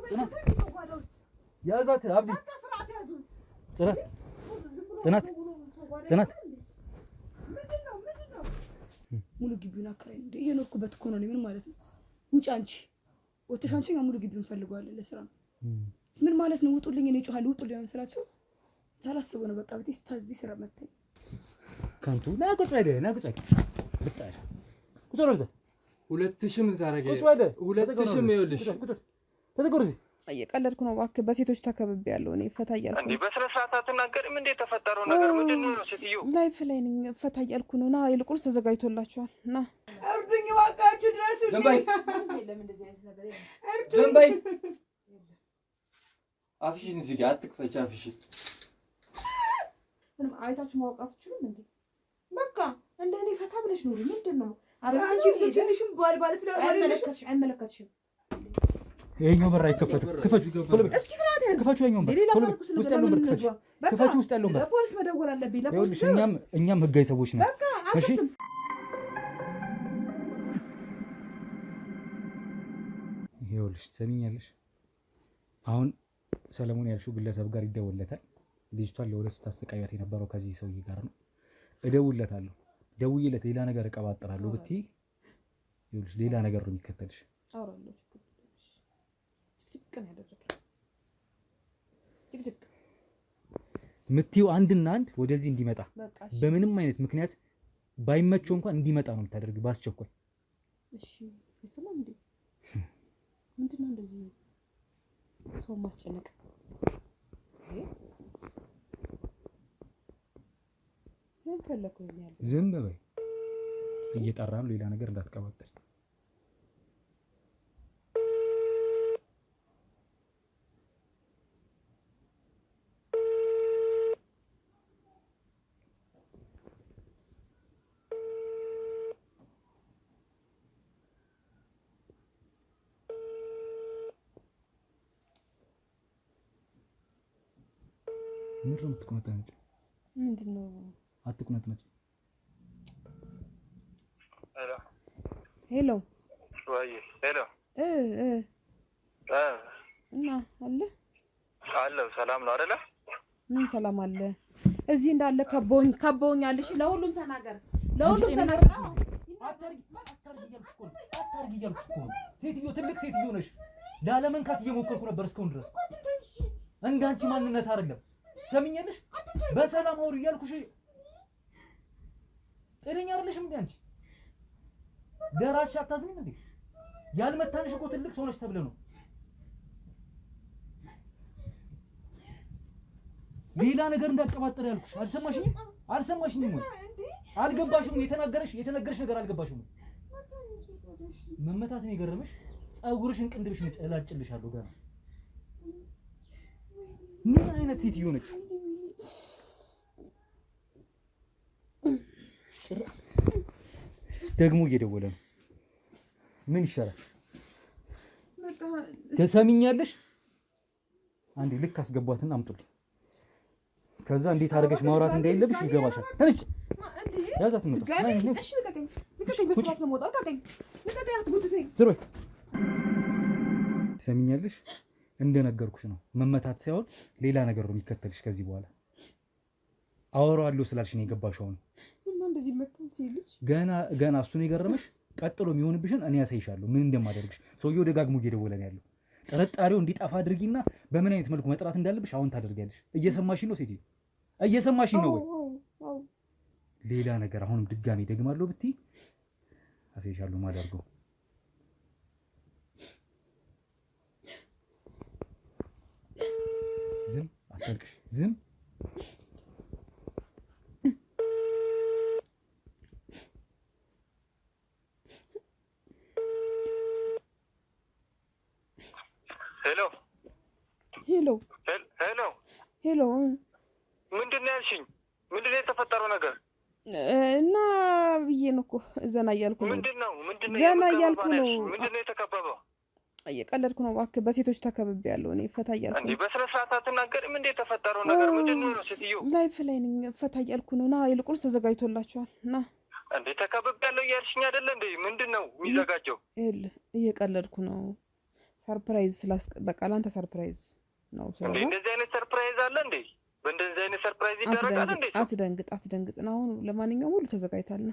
ጽናት ያዛት አብዲ ጽናት ጽናት ጽናት ሙሉ ግቢውን አከራይ እንደ እየኖርኩበት እኮ ነው። ምን ማለት ነው? ውጭ አንቺ ወጥተሽ አንቺ ሙሉ ግቢውን ፈልገዋለን ለስራ ምን ማለት ነው? ውጡልኝ እኔ እጮሃለሁ ውጡልኝ መስላችሁ ሳላስበው ነው። በቃ ቤቴ ስታዚ ስራ መጣኝ ካንቱ ናቁጭ አይደ ናቁጭ ብታሽ ቁጭ ወርዘ 2000 ታረጋይ 2000 ይኸውልሽ ተተጎርዚ እየቀለድኩ ነው። እባክህ በሴቶች ተከብቤ ያለው እኔ ፈታ እያልኩ እንዴ በስነ ስርዓት አትናገሪም እንዴ? ተፈጠረው ነገር ምንድነው? ሴትዮ ላይፍ ላይ ነኝ ፈታ እያልኩ ነው። ና ይልቁንስ ተዘጋጅቶላችኋል። ና እርዱኝ እባካችሁ ድረሱልኝ። ዘንባይ ለምን እንደዚህ አይነት ነገር ዘንባይ አፍሽን ዝጋ አትክፈች አፍሽን ምንም አይታችሁ ማውቃት አትችሉም እንዴ? በቃ እንደኔ ፈታ ብለሽ ኑሪ። ምንድነው አረጋንቺ ልጅሽም ባል ትላለሽ አይመለከትሽም። ይሄኛው በር አይከፈትም። ክፈቹ እስኪ ስርዓት ያዝ። ክፈቹ ይሄኛው በር ውስጥ ያለው በር ክፈቹ። ክፈቹ ውስጥ ያለው በር ለፖሊስ መደወል አለብኝ። ለፖሊስ እኛም ህጋዊ ሰዎች ነን። እሺ ይኸውልሽ ትሰሚኛለሽ? አሁን ሰለሞን ያልሽው ግለሰብ ጋር ይደውልለታል። ልጅቷን ለሁለት ስታሰቃያት የነበረው ከዚህ ሰውዬ ጋር ነው። እደውልለታለሁ። ደውዬለት ሌላ ነገር እቀባጥራለሁ ብትይ ይኸውልሽ ሌላ ነገር ነው የሚከተልሽ። አውራለሁ ትክክል ያደረገ ትክክል ምትዩ አንድና አንድ ወደዚህ እንዲመጣ በምንም አይነት ምክንያት ባይመቸው እንኳን እንዲመጣ ነው የምታደርግ ባስቸኳይ። እሺ ይሰማም እንዴ? ምንድነው እንደዚህ ሰው ማስጨነቅ? ምን ፈለኩ ይላል? ዝም በይ እየጠራን ሌላ ነገር እንዳትቀባጥሪ። ምንድን ነው የምትቆነጠነጭው? ምንድነው? አትቆነጠነጭ። ሄሎ ወይ ሄሎ እና አለ ሰላም ነው አይደለ? ምን ሰላም አለ? እዚህ እንዳለ ከቦኛል። እሺ ለሁሉም ተናገር፣ ለሁሉም ተናገር። አታርጊ እያልኩሽ እኮ ነው። ሴትዮ ትልቅ ሴትዮ ነሽ። ላለመንካት እየሞከርኩ ነበር እስካሁን ድረስ። እንዳንቺ ማንነት አይደለም። ሰሚኛለሽ? በሰላም አውሪ እያልኩሽ ጤነኛ አይደለሽም እንዴ አንቺ? ለራስሽ አታዝኝም እንዴ? ያልመታንሽ እኮ ትልቅ ሰው ነሽ ተብለ ነው። ሌላ ነገር እንዳቀባጥር ያልኩሽ አልሰማሽኝም ወይ? አልገባሽም? የተነገረሽ ነገር አልገባሽም? መመታት ነው የገረመሽ? ጸጉርሽን ቅንድብሽን እላጭልሻለሁ ገና። ምን አይነት ሴትዮ ነች? ደግሞ እየደወለ ነው። ምን ይሻላል? ተሰሚኛለሽ? አንዴ ልክ አስገቧትና አምጡልኝ። ከዛ እንዴት አድርገሽ ማውራት እንዳይለብሽ ይገባሻል። ተነሽ ያዛት ነው። እሺ ልቀቀኝ፣ በስርዓት ነው የምወጣው። ልቀቀኝ፣ አትጎትተኝ። ተሰሚኛለሽ? እንደነገርኩሽ ነው። መመታት ሳይሆን ሌላ ነገር ነው የሚከተልሽ ከዚህ በኋላ። አወራዋለሁ ስላልሽ ነው የገባሽው ነው። እና እንደዚህ መጣን ሲልሽ ገና እሱን የገረመሽ። ቀጥሎ የሚሆንብሽን እኔ ያሳይሻለሁ ምን እንደማደርግሽ። ሰውየው ደጋግሞ እየደወለ ነው ያለው። ጥርጣሬው እንዲጠፋ አድርጊና በምን አይነት መልኩ መጥራት እንዳለብሽ አሁን ታደርጊያለሽ። እየሰማሽኝ ነው ሴትዮ? እየሰማሽኝ ነው ወይ? ሌላ ነገር አሁንም ድጋሚ ደግማለሁ ብትይ አሳይሻለሁ ማደርገው። ዝም አታልቅሽ፣ ዝም ሄሎ ምንድን ነው ያልሽኝ? ምንድን ነው የተፈጠረው ነገር? እና ብዬሽ ነው እኮ ዘና እያልኩ ነው። ምንድን ነው ዘና እያልኩ ነው። ምንድን ነው የተከበበው? እየቀለድኩ ነው። እባክህ በሴቶች ተከብቤ ያለው እኔ ፈታ እያልኩ እንዴ በስነ ስርዓት አትናገሪም እንዴ? የተፈጠረው ነገር ምንድን ነው? ሴትዮ ላይፍ ላይ ነኝ ፈታ እያልኩ ነው። ና ይልቁንስ ተዘጋጅቶላችኋል። ና እንዴ ተከብቤ ያለው እያልሽኝ አይደለ እንዴ? ምንድን ነው የሚዘጋጀው? እየቀለድኩ ነው። ሰርፕራይዝ በቃ ላንተ ሰርፕራይዝ ነው። ስለዚህ እንደዚህ አይነት ሰርፕራይዝ አለ እንዴ? በእንደዚህ አይነት ሰርፕራይዝ ይደረጋል እንዴ? አትደንግጥ ነው። አሁን ለማንኛውም ሁሉ ተዘጋጅቷልና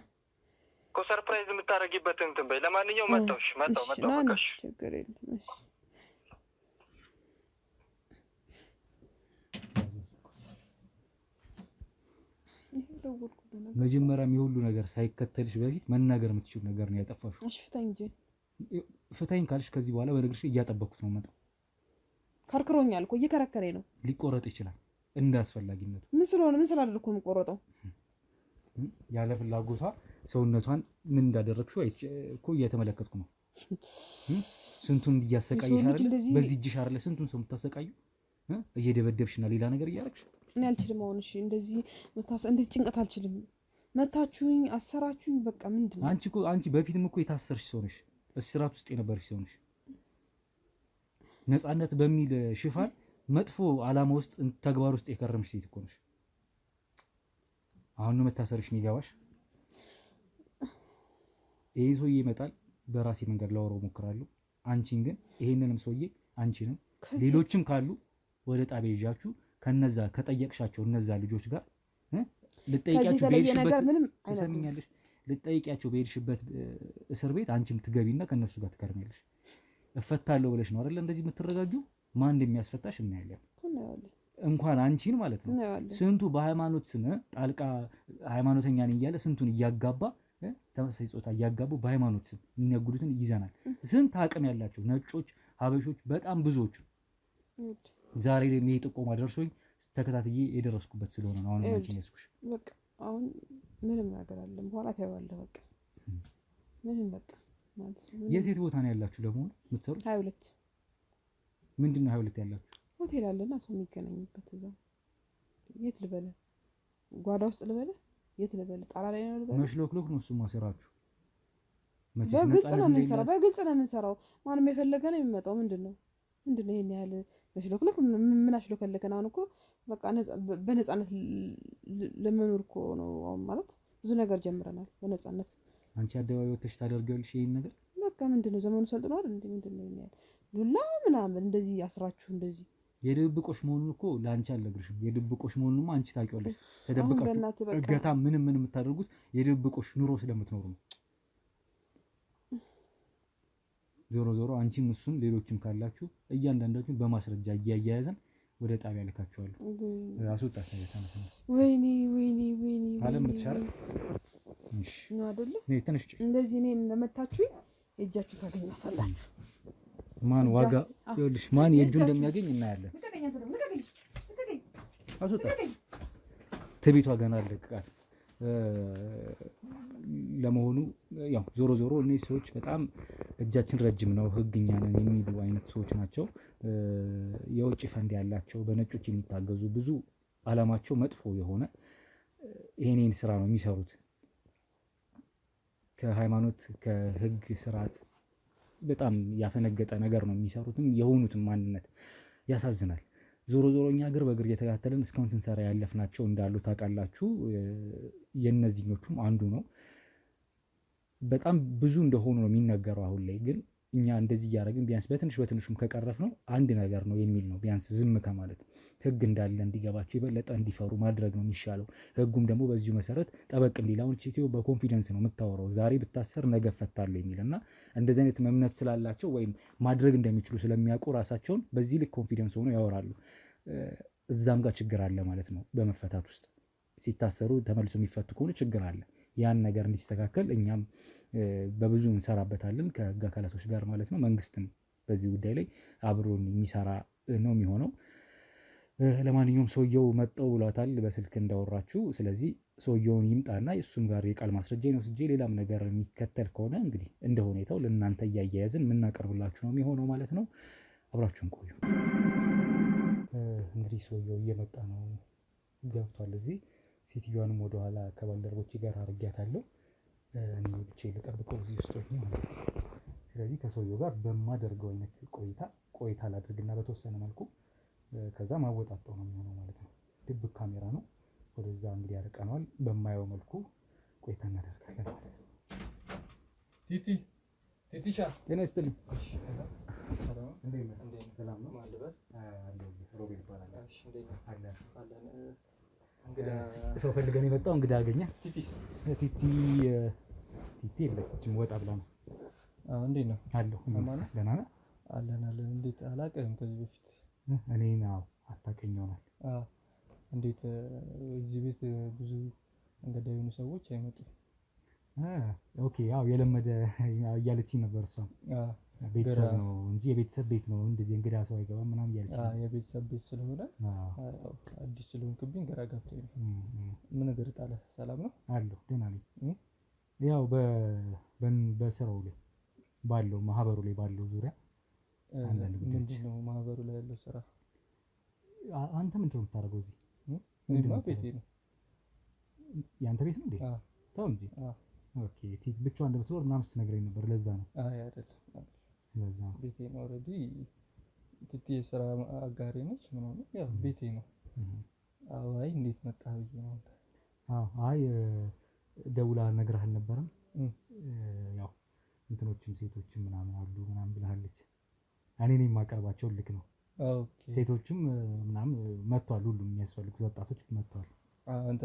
እኮ ሰርፕራይዝ የምታደርጊበት እንትን በይ። ለማንኛውም መጣው በቃ ችግር የለም። እሺ መጀመሪያም የሁሉ ነገር ሳይከተልሽ በፊት መናገር የምትችሉ ነገር ነው ያጠፋሽው። እሺ ፍታኝ እንጂ ፍታኝ ካልሽ ከዚህ በኋላ በነገርሽ እያጠበኩት ነው መጣ። ከርክሮኛል እኮ እየከረከረኝ ነው። ሊቆረጥ ይችላል እንደ አስፈላጊነቱ። ምን ስላደረኩ ነው የምቆረጠው? ያለ ፍላጎቷ ሰውነቷን ምን እንዳደረግሽው እኮ እየተመለከትኩ ነው። ስንቱን እያሰቃይሽ አይደለ? በዚህ እጅሽ አይደለ ስንቱን ሰው የምታሰቃዩ እየደበደብሽና ሌላ ነገር እያደረግሽ። እኔ አልችልም አሁን። እሺ እንደዚህ ጭንቀት አልችልም። መታችሁኝ፣ አሰራችሁኝ፣ በቃ ምንድን ነው? አንቺ በፊትም እኮ የታሰርሽ ሰው ነሽ፣ እስራት ውስጥ የነበርሽ ሰው ነሽ። ነፃነት በሚል ሽፋን መጥፎ ዓላማ ውስጥ ተግባር ውስጥ የከረምሽ ሴት እኮ ነሽ። አሁን ነው መታሰርሽ የሚገባሽ። ይሄ ሰውዬ ይመጣል፣ በራሴ መንገድ ላወራው እሞክራለሁ። አንቺን ግን ይሄንንም ሰውዬ አንቺንም ሌሎችም ካሉ ወደ ጣቢያ ይዣችሁ ከነዛ ከጠየቅሻቸው እነዛ ልጆች ጋር ልጠይቂያቸው በሄድሽበት እስር ቤት አንቺም ትገቢና ከነሱ ጋር ትከርሚያለሽ። እፈታለሁ ብለሽ ነው አይደል እንደዚህ የምትረጋጊው? ማን እንደሚያስፈታሽ እናያለን። እንኳን አንቺን ማለት ነው ስንቱ በሃይማኖት ስም ጣልቃ ሃይማኖተኛ ነኝ እያለ ስንቱን እያጋባ ተመሳሳይ ጾታ እያጋቡ በሃይማኖት ስም የሚነግዱትን ይዘናል። ስንት አቅም ያላቸው ነጮች፣ ሀበሾች በጣም ብዙዎቹ ዛሬ ላይ ይሄ ጥቆማ ደርሶኝ ተከታትዬ የደረስኩበት ስለሆነ ነው። አሁን አንቺን ያስኩሽ በቃ አሁን ምንም ነገር አለ በኋላ ታየዋለህ። በቃ ምንም በቃ ማለት ነው። የት ቦታ ነው ያላችሁ ደግሞ የምትሰሩት? 22 ምንድነው 22 ያላችሁ? ሆቴል አለና ሰው የሚገናኝበት እዛ። የት ልበለ? ጓዳ ውስጥ ልበለ? የት ልበለ? ጣራ ላይ ነው ልበለ? መሽሎክሎክ ነው እሱማ ስራችሁ። በግልጽ ነው የምንሰራው። ማንም የፈለገ ነው የሚመጣው። ምንድነው ይሄን ያህል መሽሎክሎክ? ምን አሽሎከለከን? አሁን እኮ በቃ በነፃነት ለመኖር እኮ ነው ማለት ብዙ ነገር ጀምረናል በነፃነት። አንቺ አደባባይ ወጥተሽ ታደርጊያለሽ ይሄን ነገር። በቃ ምንድነው ዘመኑ ሰልጥኗል እንዴ? ምንድነው ይሄን ያህል ሉላ ምናምን እንደዚህ ያስራችሁ እንደዚህ የድብቆሽ መሆኑን እኮ ለአንቺ አልነግርሽም። የድብቆሽ መሆኑንማ አንቺ ታውቂዋለሽ። ተደብቃችሁ እገታ ምን የምታደርጉት የድብቆሽ ኑሮ ስለምትኖሩ ነው። ዞሮ ዞሮ አንቺም እሱም ሌሎችም ካላችሁ እያንዳንዳችሁን በማስረጃ እያያያዘን ወደ ጣቢያ ልካችኋለሁ። አስወጣት ነው ተነሳ። ወይኔ አለም ተሻለ እሺ ነው አይደለ? ትንሽ እንደዚህ እኔን ለመታችሁኝ እጃችሁ ታገኛታላችሁ። ማን ዋጋ ይኸውልሽ፣ ማን የእጁ እንደሚያገኝ እናያለን። አስወጣት። ትቢቷ ገና አለቅቃት። ለመሆኑ ያው ዞሮ ዞሮ እነዚህ ሰዎች በጣም እጃችን ረጅም ነው ህግኛ ነን የሚሉ አይነት ሰዎች ናቸው። የውጭ ፈንድ ያላቸው በነጮች የሚታገዙ ብዙ አላማቸው መጥፎ የሆነ ይሄንን ስራ ነው የሚሰሩት። ከሃይማኖት ከህግ ስርዓት በጣም ያፈነገጠ ነገር ነው የሚሰሩትም የሆኑትም ማንነት ያሳዝናል። ዞሮ ዞሮ እኛ እግር በእግር እየተከታተልን እስካሁን ስንሰራ ያለፍናቸው እንዳሉ ታውቃላችሁ። የእነዚህኞቹም አንዱ ነው። በጣም ብዙ እንደሆኑ ነው የሚነገረው። አሁን ላይ ግን እኛ እንደዚህ እያደረግን ቢያንስ በትንሹም ከቀረፍ ነው አንድ ነገር ነው የሚል ነው። ቢያንስ ዝም ከማለት ህግ እንዳለ እንዲገባቸው የበለጠ እንዲፈሩ ማድረግ ነው የሚሻለው። ህጉም ደግሞ በዚሁ መሰረት ጠበቅ እንዲል። አሁን ኢትዮ በኮንፊደንስ ነው የምታወራው። ዛሬ ብታሰር ነገ ፈታለሁ የሚል እና እንደዚህ አይነት እምነት ስላላቸው ወይም ማድረግ እንደሚችሉ ስለሚያውቁ ራሳቸውን በዚህ ልክ ኮንፊደንስ ሆኖ ያወራሉ። እዛም ጋር ችግር አለ ማለት ነው። በመፈታት ውስጥ ሲታሰሩ ተመልሶ የሚፈቱ ከሆነ ችግር አለ። ያን ነገር እንዲስተካከል እኛም በብዙ እንሰራበታለን ከህግ አካላቶች ጋር ማለት ነው። መንግስትም በዚህ ጉዳይ ላይ አብሮን የሚሰራ ነው የሚሆነው። ለማንኛውም ሰውየው መጣው ብሏታል በስልክ እንዳወራችሁ። ስለዚህ ሰውየውን ይምጣና እሱም ጋር የቃል ማስረጃ ወስጄ ሌላም ነገር የሚከተል ከሆነ እንግዲህ እንደ ሁኔታው ለእናንተ እያያያዝን የምናቀርብላችሁ ነው የሚሆነው ማለት ነው። አብራችሁን ቆዩ። እንግዲህ ሰውየው እየመጣ ነው፣ ገብቷል እዚህ። ሴትዮዋንም ወደኋላ ከባልደረቦቼ ጋር አድርጊያታለሁ። እኔ ብቻዬን ልጠብቀው እዚህ ውስጥ ሆኜ ማለት ነው። ስለዚህ ከሰውየው ጋር በማደርገው አይነት ቆይታ ላድርግና በተወሰነ መልኩ ከዛ ማወጣጣው ነው የሚሆነው ማለት ነው። ድብቅ ካሜራ ነው። ወደዛ እንግዲህ ያርቀናል። በማየው መልኩ ቆይታ እናደርጋለን ማለት ነው። ቲቲሻ ጤና ይስጥልኝ። እንዴት ነህ? ሰላም ነው? ማልበል አለሁ። ሮቤል ይባላል። እሺ እንዴት ነህ? አለን። እንግዳ ሰው ፈልገን የመጣው እንግዳ አገኘ። ቲቲስ ቲቲ የለችም፣ ወጣ ብላ ነው። እንዴት ነው? አለሁ። ደህና ነህ? አለን። እንዴት አላውቅህም ከዚህ በፊት እኔን? አዎ አታውቀኝ ይሆናል። እንዴት እዚህ ቤት ብዙ እንግዳ የሆኑ ሰዎች አይመጡም? ኦኬ። ያው የለመደ እያለችኝ ነበር እሷም። ቤተሰብ ነው እንጂ የቤተሰብ ቤት ነው፣ እንደዚህ እንግዳ ሰው አይገባም ምናምን እያለችኝ ነው። የቤተሰብ ቤት ስለሆነ አዲስ ስለሆንክብኝ ግራ ገብቶኝ ነው። ምን እግር ጣለህ? ሰላም ነው? አለሁ። ደህና ነኝ። ያው በስራው ላይ ባለው ማህበሩ ላይ ባለው ዙሪያ አንዳንድ ጉዳዮች። ምንድን ነው ማህበሩ ላይ ያለው ስራ? አንተ ምንድን ነው የምታደርገው እዚህ? ምንድን ነው? ቤቴ ነው። ያንተ ቤት ነው እንዴ? ተው እንጂ። ኦኬ። ቲት ብቻዋን እንደምትኖር ምናምን ስትነግረኝ ነበር። ለዛ ነው። አይ አይደለም፣ ለዛ ነው ቤቴ ነው። ኦልሬዲ ቲቲ የስራ አጋሬ ነች ምናምን። ያው ቤቴ ነው። አይ እንዴት መጣህ ብዬ ነው። አይ ደውላ ነግረህ አልነበረም? ያው እንትኖችም ሴቶችም ምናምን አሉ ምናምን ብለሃለች። እኔ ነኝ የማቀርባቸው። ልክ ነው። ኦኬ። ሴቶችም ምናምን መጥተዋል። ሁሉም የሚያስፈልጉት ወጣቶች መጥተዋል። አንተ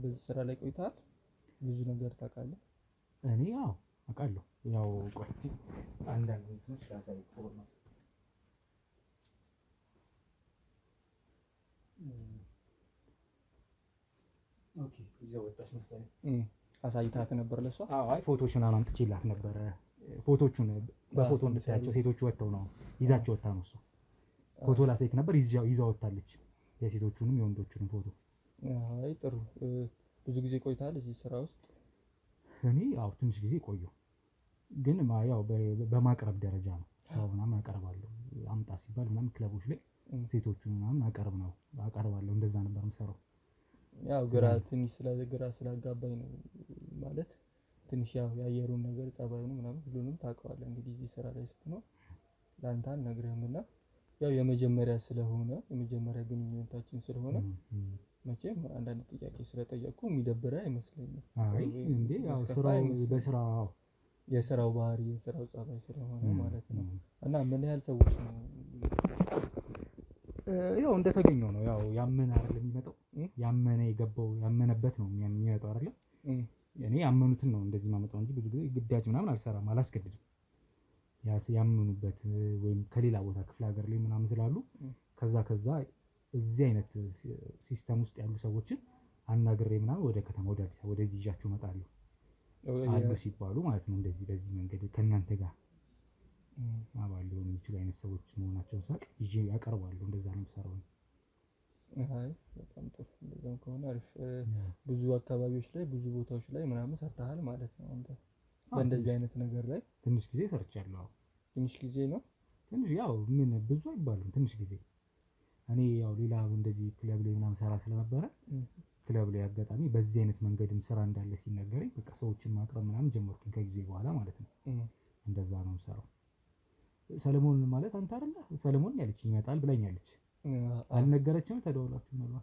በዚህ ስራ ላይ ቆይተሃል? ብዙ ነገር ታውቃለህ? እኔ ያው አውቃለሁ። ያው ቆይ አንዳንድ እንትኖች ላሳይ ነው። ኦኬ። ይዘው ወጣች መሰለኝ። አሳይታት ነበር ለሷ? አይ ፎቶሽን አምጥቼላት ነበረ። ፎቶቹን በፎቶ እንድታያቸው ሴቶቹ ወጥተው ነው ይዛቸው ወጣ ነው እሷ። ፎቶ ላሳይክ ነበር፣ ይዛ ወጣለች። የሴቶቹንም የወንዶቹንም ፎቶ። አይ ጥሩ። ብዙ ጊዜ ቆይተሃል እዚህ ስራ ውስጥ? እኔ ያው ትንሽ ጊዜ ቆየሁ፣ ግን ያው በማቅረብ ደረጃ ነው። ሰው ምናምን አቀርባለሁ። አምጣ ሲባል ምናምን ክለቦች ላይ ሴቶቹ ምናምን አቀርባለሁ። እንደዛ ነበር የምሰራው። ያው ትንሽ ግራ ስላጋባኝ ነው ማለት ትንሽ ያው የአየሩን ነገር ጸባዩን ምናምን ሁሉንም ታውቀዋለህ። እንግዲህ እዚህ ስራ ላይ ስትኖር ለአንተ አልነግርህም እና ያው የመጀመሪያ ግንኙነታችን ስለሆነ መቼም አንዳንድ ጥያቄ ስለጠየቅኩ የሚደብርህ አይመስለኝም። አይ እንዴ ያው ስራው በስራው የስራው ባህሪ የስራው ጸባይ ስለሆነ ማለት ነው። እና ምን ያህል ሰዎች ነው? ያው እንደተገኘው ነው። ያው ያመነ አይደለም የሚመጣው፣ ያመነ የገባው ያመነበት ነው የሚመጣው አይደለም። እኔ ያመኑትን ነው እንደዚህ ማመጣው እንጂ ብዙ ጊዜ ግዳጅ ምናምን አልሰራም፣ አላስገድድም። ያመኑበት ወይም ከሌላ ቦታ ክፍለ ሀገር ላይ ምናምን ስላሉ ከዛ እዚህ አይነት ሲስተም ውስጥ ያሉ ሰዎችን አናግሬ ምናምን ወደ ከተማ ወደ አዲስ አበባ ወደዚህ ይዣቸው እመጣለሁ አሉ ሲባሉ ማለት ነው። እንደዚህ በዚህ መንገድ ከእናንተ ጋር አባል ሊሆኑ የሚችሉ አይነት ሰዎች መሆናቸውን ሳቅ ይዤ ያቀርባሉ። እንደዛ ነው የምሰራው። አይ በጣም ጥሩ። እንደዛም ከሆነ አሪፍ። ብዙ አካባቢዎች ላይ ብዙ ቦታዎች ላይ ምናምን ሰርተሃል ማለት ነው አንተ በእንደዚህ አይነት ነገር ላይ? ትንሽ ጊዜ ሰርቻለሁ። ትንሽ ጊዜ ነው? ትንሽ ያው ምን ብዙ አይባልም፣ ትንሽ ጊዜ። እኔ ያው ሌላ እንደዚህ ክለብ ላይ ምናምን ሰራ ስለነበረ ክለብ ላይ አጋጣሚ በዚህ አይነት መንገድም ስራ እንዳለ ሲነገረኝ በቃ ሰዎችን ማቅረብ ምናምን ጀመርኩኝ ከጊዜ በኋላ ማለት ነው። እንደዛ ነው የምሰራው። ሰለሞን ማለት አንተ አይደለ? ሰለሞን ያለች ይመጣል ብላኛለች። አልነገረችም? ተደዋውላችሁ ነበር?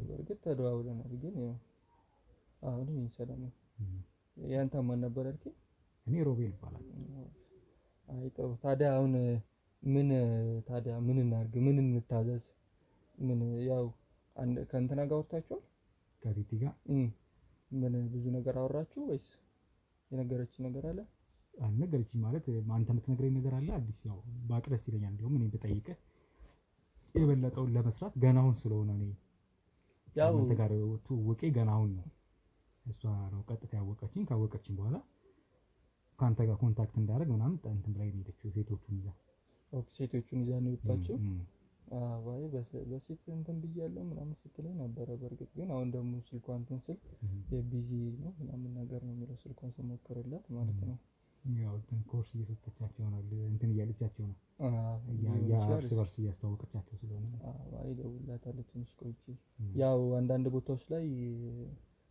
በእርግጥ ተደዋውለናል፣ ግን ያው አሁን እኔ ሰለሞን። ያንተ ማን ነበር ያልከኝ? እኔ ሮቤል ይባላል። አይ ጥሩ። ታዲያ አሁን ምን እናድርግ? ምን እንታዘዝ? ምን ያው ከእንትና ጋር አውርታችኋል? ከቲቲ ጋር ምን ብዙ ነገር አወራችሁ ወይስ የነገረችኝ ነገር አለ? አልነገረችኝ ማለት አንተ የምትነግረኝ ነገር አለ አዲስ? ያው ባቅ ደስ ይለኛል። እንደውም እኔ ብጠይቅህ የበለጠውን ለመስራት ገና አሁን ስለሆነ እኔ ያው አንተ ጋር ትውውቄ ገና አሁን ነው። እሷ ነው ቀጥታ ያወቀችኝ። ካወቀችኝ በኋላ ካንተ ጋር ኮንታክት እንዳደረግ ምናምን እንትን ብላኝ ሄደችው። ሴቶቹን ይዛ ሴቶቹን ይዛ ነው የወጣችው። አይ በሴት እንትን ብያለሁ ምናምን ስትለኝ ነበረ። በእርግጥ ግን አሁን ደግሞ ስልኳን እንትን ስል የቢዚ ነው ምናምን ነገር ነው የሚለው ስልኳን ስሞክርላት ማለት ነው። ያው እንትን ኮርስ እየሰጠቻቸው ይሆናል እንትን እያለቻቸው ነው። እርስ በርስ እያስተዋወቀቻቸው ስለሆነ አይ እደውልላታለሁ ትንሽ ቆይቼ። ያው አንዳንድ ቦታዎች ላይ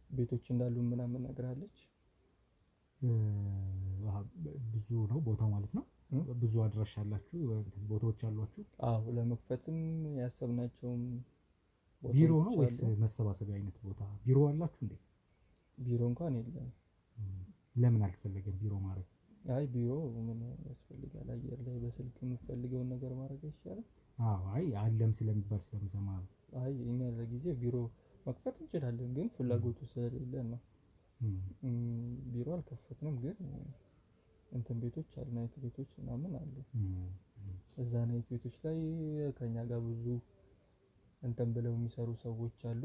ቤቶች እንዳሉ ምናምን ነግራለች። ብዙ ነው ቦታው ማለት ነው። ብዙ አድራሻ አላችሁ? ቦታዎች አሏችሁ? አዎ ለመክፈትም ያሰብናቸውም ቢሮ ነው ወይስ መሰባሰቢያ አይነት ቦታ? ቢሮ አላችሁ እንዴ? ቢሮ እንኳን የለም። ለምን አልተፈለገም ቢሮ ማድረግ? አይ ቢሮ ምን ያስፈልጋል? አየር ላይ በስልክ የምትፈልገውን ነገር ማድረግ ይቻላል። አዎ አይ አለም ስለሚባል ስለምሰማ ነው። አይ እኛ ለጊዜ ቢሮ መክፈት እንችላለን፣ ግን ፍላጎቱ ስለሌለ ነው። ቢሮ አልከፈትንም፣ ግን እንትን ቤቶች አሉ፣ ናይት ቤቶች ምናምን አሉ። እዛ ናይት ቤቶች ላይ ከኛ ጋር ብዙ እንትን ብለው የሚሰሩ ሰዎች አሉ።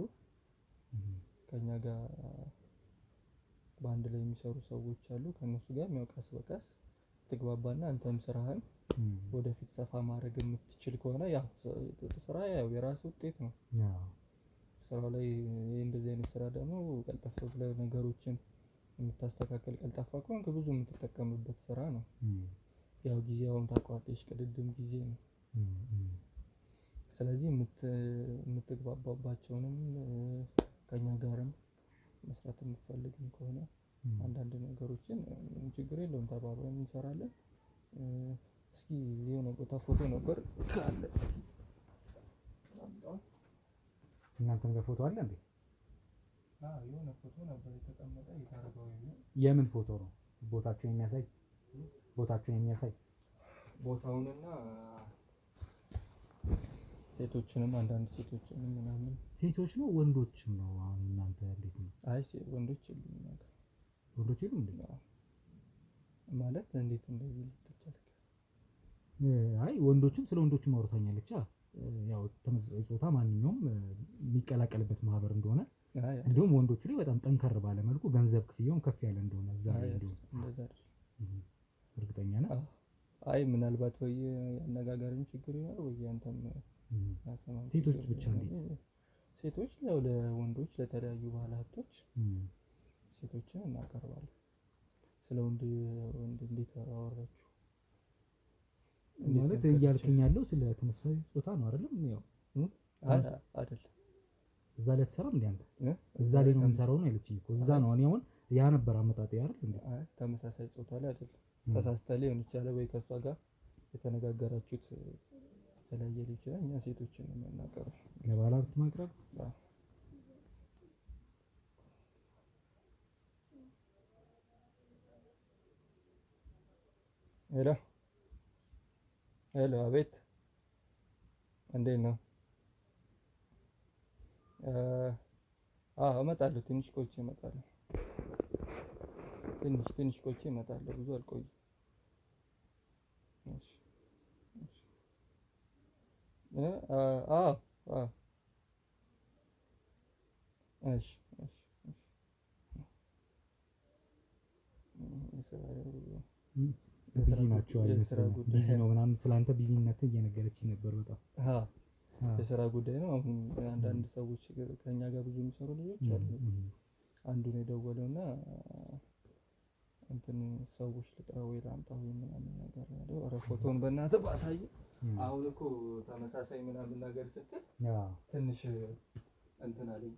ከኛ ጋር በአንድ ላይ የሚሰሩ ሰዎች አሉ። ከነሱ ጋር ቀስ በቀስ ትግባባና አንተም ስራህን ወደፊት ሰፋ ማድረግ የምትችል ከሆነ ያው ስራ ያው የራሱ ውጤት ነው። ስራው ላይ እንደዚህ አይነት ስራ ደግሞ ቀልጠፍ ብለህ ነገሮችን የምታስተካከል ቀልጣፋ ከሆንክ ብዙ የምትጠቀምበት ስራ ነው። ያው ጊዜውን ታውቀዋለሽ፣ ቅድድም ጊዜ ነው። ስለዚህ የምትግባባባቸውንም ከኛ ጋርም መስራት የምትፈልግም ከሆነ አንዳንድ ነገሮችን ችግር የለውም ተባብረን እንሰራለን። እስኪ የሆነ ቦታ ፎቶ ነበር ካለ እናንተም ጋር ፎቶ አለ እንዴ? የሆነ ፎቶ ነበር የተቀመጠ የታረገው። የምን ፎቶ ነው? ቦታችሁን የሚያሳይ ቦታውንና ሴቶችንም አንዳንድ ሴቶችንም ምናምን። ሴቶች ነው ወንዶችም ነው? አሁን እናንተ እንዴት ነው? አይ ወንዶች የሉም ነገር ወንዶች የሉም እንዴ? ማለት እንዴት እንደዚህ ልትቻል? አይ ወንዶችም ስለ ወንዶችም አውርታኛለች። ያው ተመሳሳይ ጾታ ማንኛውም የሚቀላቀልበት ማህበር እንደሆነ እንዲሁም ወንዶቹ ላይ በጣም ጠንከር ባለ መልኩ ገንዘብ ክፍያውን ከፍ ያለ እንደሆነ እዛ ላይ እንዲሁ እንደዛ እርግጠኛ ነህ? አይ ምናልባት ወይ ያነጋገርም ችግር ይኖር ወይ አንተም ሴቶች ብቻ እንዴት? ሴቶች ያው ለወንዶች ለተለያዩ ባለ ሀብቶች ሴቶችን እናቀርባለን። ስለ ወንድ እንዴት አወራችሁ? ማለት እያልከኝ ያለው ስለ ተመሳሳይ ጾታ ነው አይደለም? ያው አይደል እዛ ላይ ተሰራም እንዴ አንተ? እዛ ላይ ነው የምሰራው ነው ያለችኝ እኮ። እዛ ነው እኔ አሁን ያ ነበር አመጣጤ አይደል እንዴ? አይ ተመሳሳይ ጾታ ላይ አይደል፣ ተሳስተህ ሊሆን ይችላል ወይ ከሷ ጋር የተነጋገራችሁት የተለያየ ሊሆን ይችላል። እኛ ሴቶችን ነው የምናቀርበው ለባለ ሀብት ማቅረብ። ሄሎ አቤት፣ እንዴት ነው? እመጣለሁ፣ ትንሽ ቆይቼ እመጣለሁ። ትንሽ ቆይቼ እመጣለሁ፣ ብዙ አልቆይም። እሺ ቢዚ ናቸው አይመስልም? ቢዚ ነው ምናምን ስላንተ ቢዚነት እየነገረችኝ ነበር። በጣም የስራ ጉዳይ ነው። አሁን አንዳንድ ሰዎች ከኛ ጋር ብዙ የሚሰሩ ልጆች አሉ። አንዱን የደወለውና እንትን ሰዎች ልጥራ ወይ ላምጣ ወይ ምናምን ነገር ያለው። ኧረ ፎቶውን በእናትህ ባሳይ። አሁን እኮ ተመሳሳይ ምናምን ነገር ስትል ትንሽ እንትን አለኝ።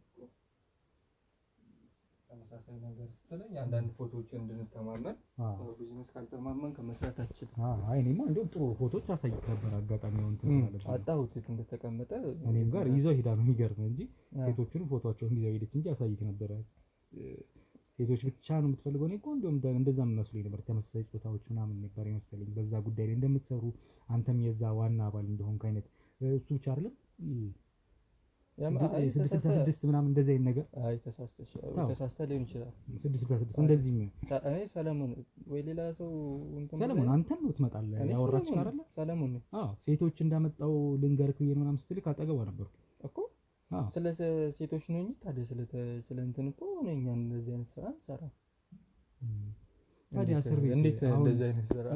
ተመሳሳይ ነገር ስትለኝ አንዳንድ ፎቶዎችን እንድንተማመን፣ ቢዝነስ ካልተማመን ከመስራታችን። አይ እኔማ እንደውም ጥሩ ፎቶዎች አሳይክ ነበር። አጋጣሚ ነው እንትን ስላለብኝ አጣሁት የት እንደተቀመጠ። እኔም ጋር ይዘው ሄዳ ነው የሚገርም እንጂ ሴቶቹንም ፎቶአቸውን ይዘው ሄደች እንጂ አሳይክ ነበር። ሴቶች ብቻ ነው የምትፈልገው? እኔ እኮ እንደውም እንደዛም መስሎኝ ነበር። ተመሳሳይ ጾታዎች ምናምን ነበር የመሰለኝ በዛ ጉዳይ ላይ እንደምትሰሩ አንተም የዛ ዋና አባል እንደሆንክ አይነት። እሱ ብቻ አይደለም 666 ምናምን እንደዚህ አይነት ነገር። አይ ተሳስተህ ሊሆን ይችላል። 666 እንደዚህ እኔ ሰለሞን ወይ ሌላ ሰው እንትን ሰለሞን አንተን ነው ትመጣለህ ያወራችን አይደለ? ሰለሞን ሴቶች እንዳመጣው ልንገርክ ብዬ ነው ምናምን ስትልክ አጠገቧ ነበርኩ እኮ። ስለ ሴቶች ነው እንጂ ታዲያ ስለ እንትን እኮ እኛ እንደዚህ አይነት ስራ እንሰራለን። ታዲያ እስር ቤት እንዴት እንደዚህ አይነት ስራ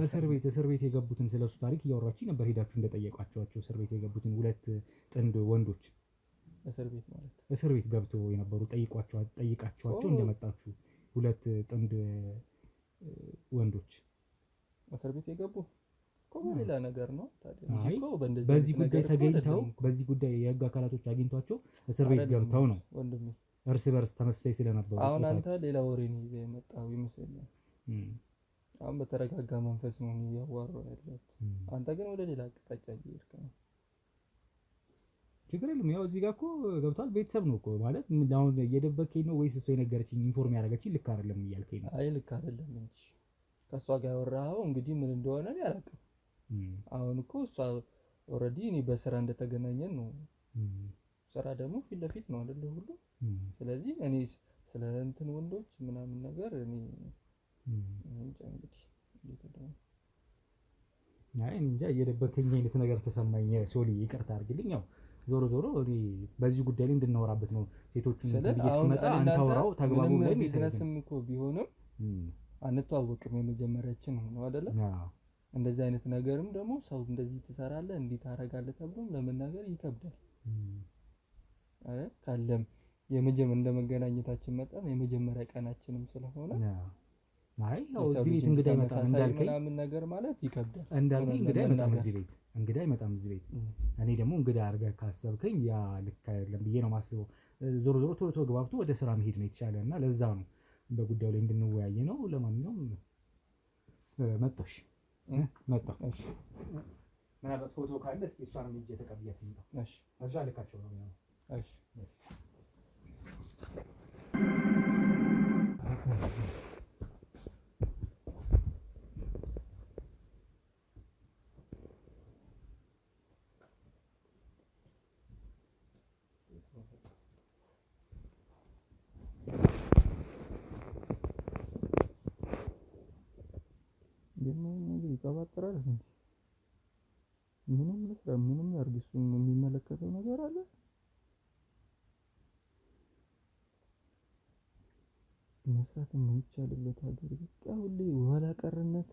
እስር ቤት የገቡትን ስለሱ ታሪክ እያወራችሁ ነበር። ሄዳችሁ እንደጠየቋቸው እስር ቤት የገቡትን 2 ጥንድ ወንዶች እስር ቤት ማለት እስር ቤት ገብተው የነበሩ ጠይቃቸዋቸው እንደመጣችሁ 2 ጥንድ ወንዶች እስር ቤት የገቡ እኮ ሌላ ነገር ነው ታዲያ እንጂ እኮ በዚህ ጉዳይ ተገኝተው በዚህ ጉዳይ የህግ አካላቶች አግኝቷቸው እስር ቤት ገብተው ነው ወንድሜ። እርስ በርስ ተመሳሳይ ስለነበሩ አሁን አንተ ሌላ ወሬ ነው ይዘህ የመጣው ይመስለኛል። አሁን በተረጋጋ መንፈስ ነው እያዋራሁ ያለሁት። አንተ ግን ወደ ሌላ አቅጣጫ እየሄድክ ነው። ችግር የለም። ያው እዚህ ጋር እኮ ገብቷል። ቤተሰብ ነው እኮ ማለት አሁን እየደበከኝ ነው ወይስ እሱ የነገረችኝ ኢንፎርም ያደረገችኝ ልክ አይደለም እያልከኝ ነው? አይ ልክ አይደለም እንጂ ከእሷ ጋር ያወራኸው እንግዲህ ምን እንደሆነ እኔ አላውቅም። አሁን እኮ እሷ ኦልሬዲ እኔ በስራ እንደተገናኘን ነው። ስራ ደግሞ ፊት ለፊት ነው አይደለ ሁሉ። ስለዚህ እኔ ስለ እንትን ወንዶች ምናምን ነገር እኔ እንጃ እንግዲህ እንጃ እየደበከኝ አይነት ነገር ተሰማኝ። ሶሊ ይቅርታ አድርግልኝ። ያው ዞሮ ዞሮ እኔ በዚህ ጉዳይ ላይ እንድናወራበት ነው። ሴቶቹን እስኪመጣ አንታወራው ተግባቡ ላይ ቢዝነስም እኮ ቢሆንም አንተዋወቅም፣ የመጀመሪያችን ነው አይደለ? እንደዚህ አይነት ነገርም ደግሞ ሰው እንደዚህ ትሰራለህ እንዲህ ታደርጋለህ ተብሎም ለመናገር ይከብዳል። ካለም እንደ መገናኘታችን መጠን የመጀመሪያ ቀናችንም ስለሆነ አይ ያው እዚህ ቤት እንግዳ አይመጣም እንዳልከኝ ምናምን ነገር ማለት ይከብዳል። እንዳልከኝ እንግዳ አይመጣም እዚህ ቤት እንግዳ አይመጣም እዚህ ቤት። እኔ ደግሞ እንግዳ አድርገህ ካሰብከኝ ያ ልክ አይደለም ብዬ ነው የማስበው። ዞሮ ዞሮ ቶሎ ቶሎ ግባብቶ ወደ ስራ መሄድ ነው የተሻለ እና ለዛ ነው በጉዳዩ ላይ እንድንወያይ ነው። ለማንኛውም መጣሽ መጣሁ። እሺ ምናልባት ፎቶ ካለ እስኪ እሷንም ሂጅ ተቀብያት ነው። እሺ እዛ ልካቸው ነው የሚሆነው። እሺ ይቀባጥራል። ምንም ልስራ ምንም ያርግ እሱን የሚመለከተው ነገር አለ። መስራት የማይቻልበት ሀገር በቃ ሁሌ ኋላ ቀርነት።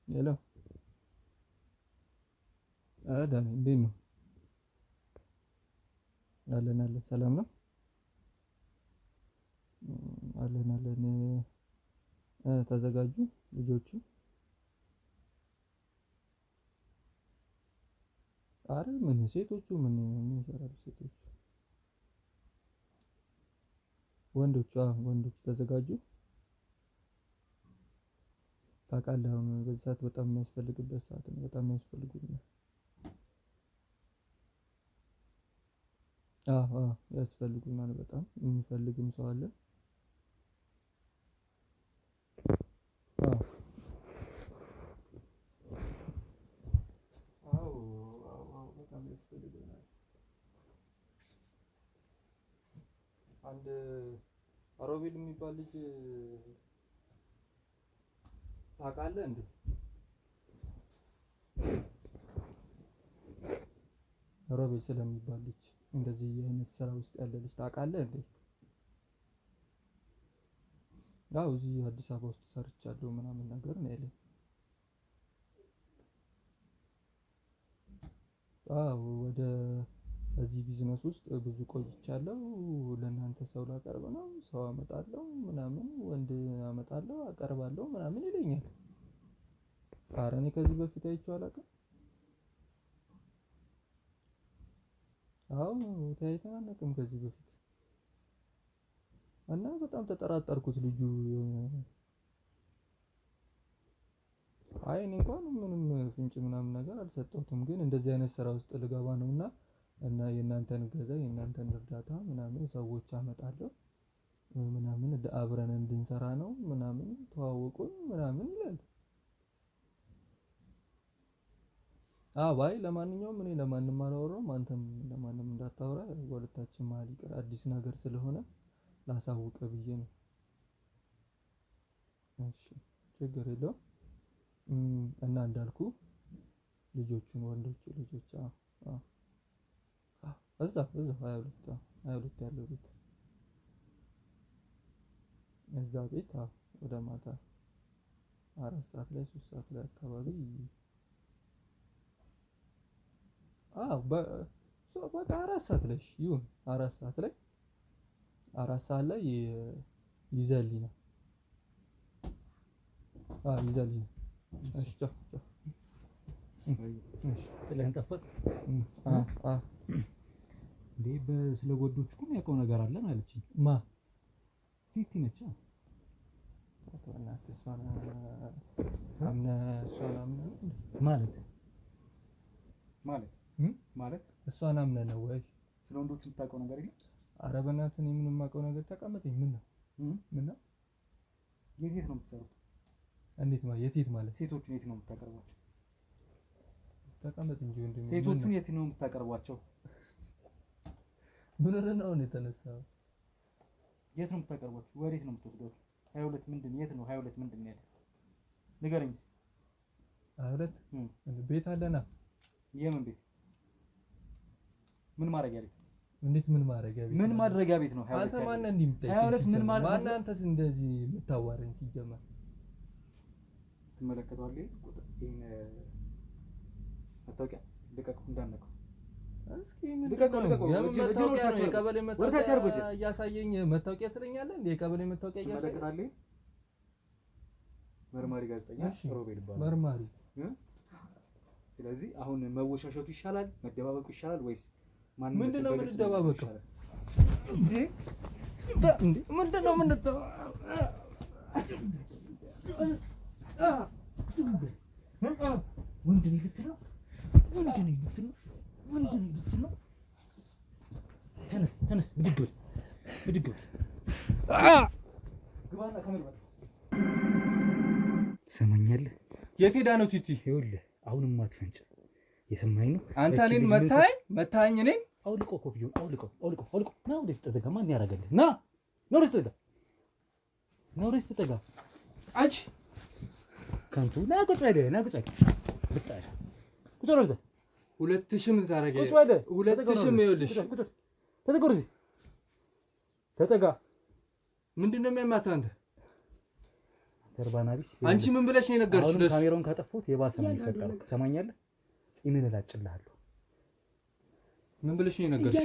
ሄሎ ዳኒ እንዴት ነው? አለን ሰላም ነው አለን። ተዘጋጁ ልጆቹ? አረ ምን ሴቶቹ ምን ይሰራሉ? ሴቶቹ ወንዶቹ ተዘጋጁ። ታውቃለህ አሁን በዚህ ሰዓት በጣም የሚያስፈልግበት ሰዓት ነው። በጣም የሚያስፈልጉኛል። ያስፈልጉናል። በጣም የሚፈልግም ሰው አለ። በጣም ያስፈልጉናል። አንድ አሮቤል የሚባል ልጅ ታውቃለህ እንዴ? አሮቤል ስለሚባል ልጅ እንደዚህ አይነት ስራ ውስጥ ያለ ልጅ ታውቃለህ እንዴ? ያው እዚህ አዲስ አበባ ውስጥ ሰርቻለሁ ምናምን ነገር ነው ያለኝ። ወደ እዚህ ቢዝነስ ውስጥ ብዙ ቆይቻለሁ። ለእናንተ ሰው ላቀርብ ነው። ሰው አመጣለሁ ምናምን ወንድ አመጣለሁ አቀርባለሁ ምናምን ይለኛል። ኧረ እኔ ከዚህ በፊት አይቼው አላውቅም። ተያይተን አናውቅም ከዚህ በፊት እና በጣም ተጠራጠርኩት ልጁ። እኔ እንኳን ምንም ፍንጭ ምናምን ነገር አልሰጠሁትም፣ ግን እንደዚህ አይነት ስራ ውስጥ ልገባ ነውና እና የእናንተን እገዛ የእናንተን እርዳታ ምናምን ሰዎች አመጣለሁ ምናምን አብረን እንድንሰራ ነው ምናምን ተዋወቁን ምናምን ይላል። ባይ ለማንኛውም እኔ ለማንም አላወራም፣ አንተም ለማንም እንዳታወራ፣ በሁለታችን መሀል ይቅር። አዲስ ነገር ስለሆነ ላሳውቅ ብዬ ነው። እሺ ችግር የለውም። እና እንዳልኩ ልጆቹን ወንዶቹ ልጆች እዛ 22 ያለው ቤት እዛ ቤት ወደ ማታ 4 ሰዓት ላይ 3 ሰዓት ላይ አካባቢ በቃ 4 ሰዓት ላይ ይሁን 4 ሰዓት ላይ 4 ሰዓት ላይ ይዘልኝ ነው። ይዘልኝ ነው። እሺ ቻው። እሺ ጥለህን ጠፋህ እንዴ? ስለ ጎዶች እኮ የሚያውቀው ነገር አለን አለችኝ። ቲቲ ነች። ማለት እሷን አምነህ ነው ወይ? ስለ ወንዶች የምታውቀው ነገር የለም? ኧረ በእናትህ እኔ ምንም የማውቀው ነገር ተቀመጠኝ። ምን ነው የት ነው የምትሰሩት? እንዴት ማለት የት ማለት? ሴቶቹን የት ነው የምታቀርቧቸው? ተቀመጥ እንጂ ወንድሜ። ሴቶቹን የት ነው የምታቀርቧቸው? ምን ነው የተነሳው? የት ነው የምታቀርቧቸው? ወዴት ነው የምትወስዷቸው? 22 ምንድን የት ነው 22 ምንድን ነው ያለው? ንገረኝ። 22 ቤት አለና። የምን ቤት? ምን ማድረጊያ ቤት? እንዴት ምን ማድረጊያ ቤት? ምን ማድረጊያ ቤት ነው 22? አንተ ማን እንዲህ የምትጠይቀኝ? 22 ምን ማለት ማን? አንተስ እንደዚህ የምታዋረኝ ሲጀመር ትመለከተዋለህ? ቁጥር ይሄን መታወቂያ ልቀቀው እንዳነቀው። እስኪ ምን ልቀቀው? መታወቂያ ነው የቀበሌ መታወቂያ እያሳየኝ መታወቂያ ትለኛለህ እንዴ? የቀበሌ መታወቂያ እያሳየኝ መርማሪ ጋዜጠኛ ሮቤል ይባላል። መርማሪ። ስለዚህ አሁን መወሻሸቱ ይሻላል መደባበቁ ይሻላል ወይስ ማን? ምንድነው የምንደባበቀው እንዴ? ምንድነው የምንደባበቀው? ወንድ ነኝ ልትለው? ወንድ ነኝ ልትለው? ወንድ ነኝ ልትለው? ተነስ ብድግ በል ግባና ከመግባት ትሰማኛለህ? የት ሄዳ ነው ቲቲ? ይኸውልህ አሁንም አትፈንጭ። የሰማኸኝ ነው? አንተ እኔን መታኝ እኔን? አውልቀው ኮፍያውን አውልቀው። ና ወደዚህ ተጠጋ። ማን ያደርገልህ? ና ወደዚህ ተጠጋ። አንቺ ከንቱ ና ቁጭ በል ብጣሽ ቁጭ በል። 2000 ምን ታደርጊያለሽ? ቁጭ በል 2000 ይኸውልሽ። ተጠጋ። ምንድን ነው የሚያማታው አንተ? ተርባና ቢስ አንቺ ምን ብለሽ ነው የነገርሽ? አሁን ካሜራውን ካጠፋሁት የባሰ ነው የሚፈጠረው። ትሰማኛለህ? ጺምን እላጭልሃለሁ። ምን ብለሽ ነው የነገርሽ?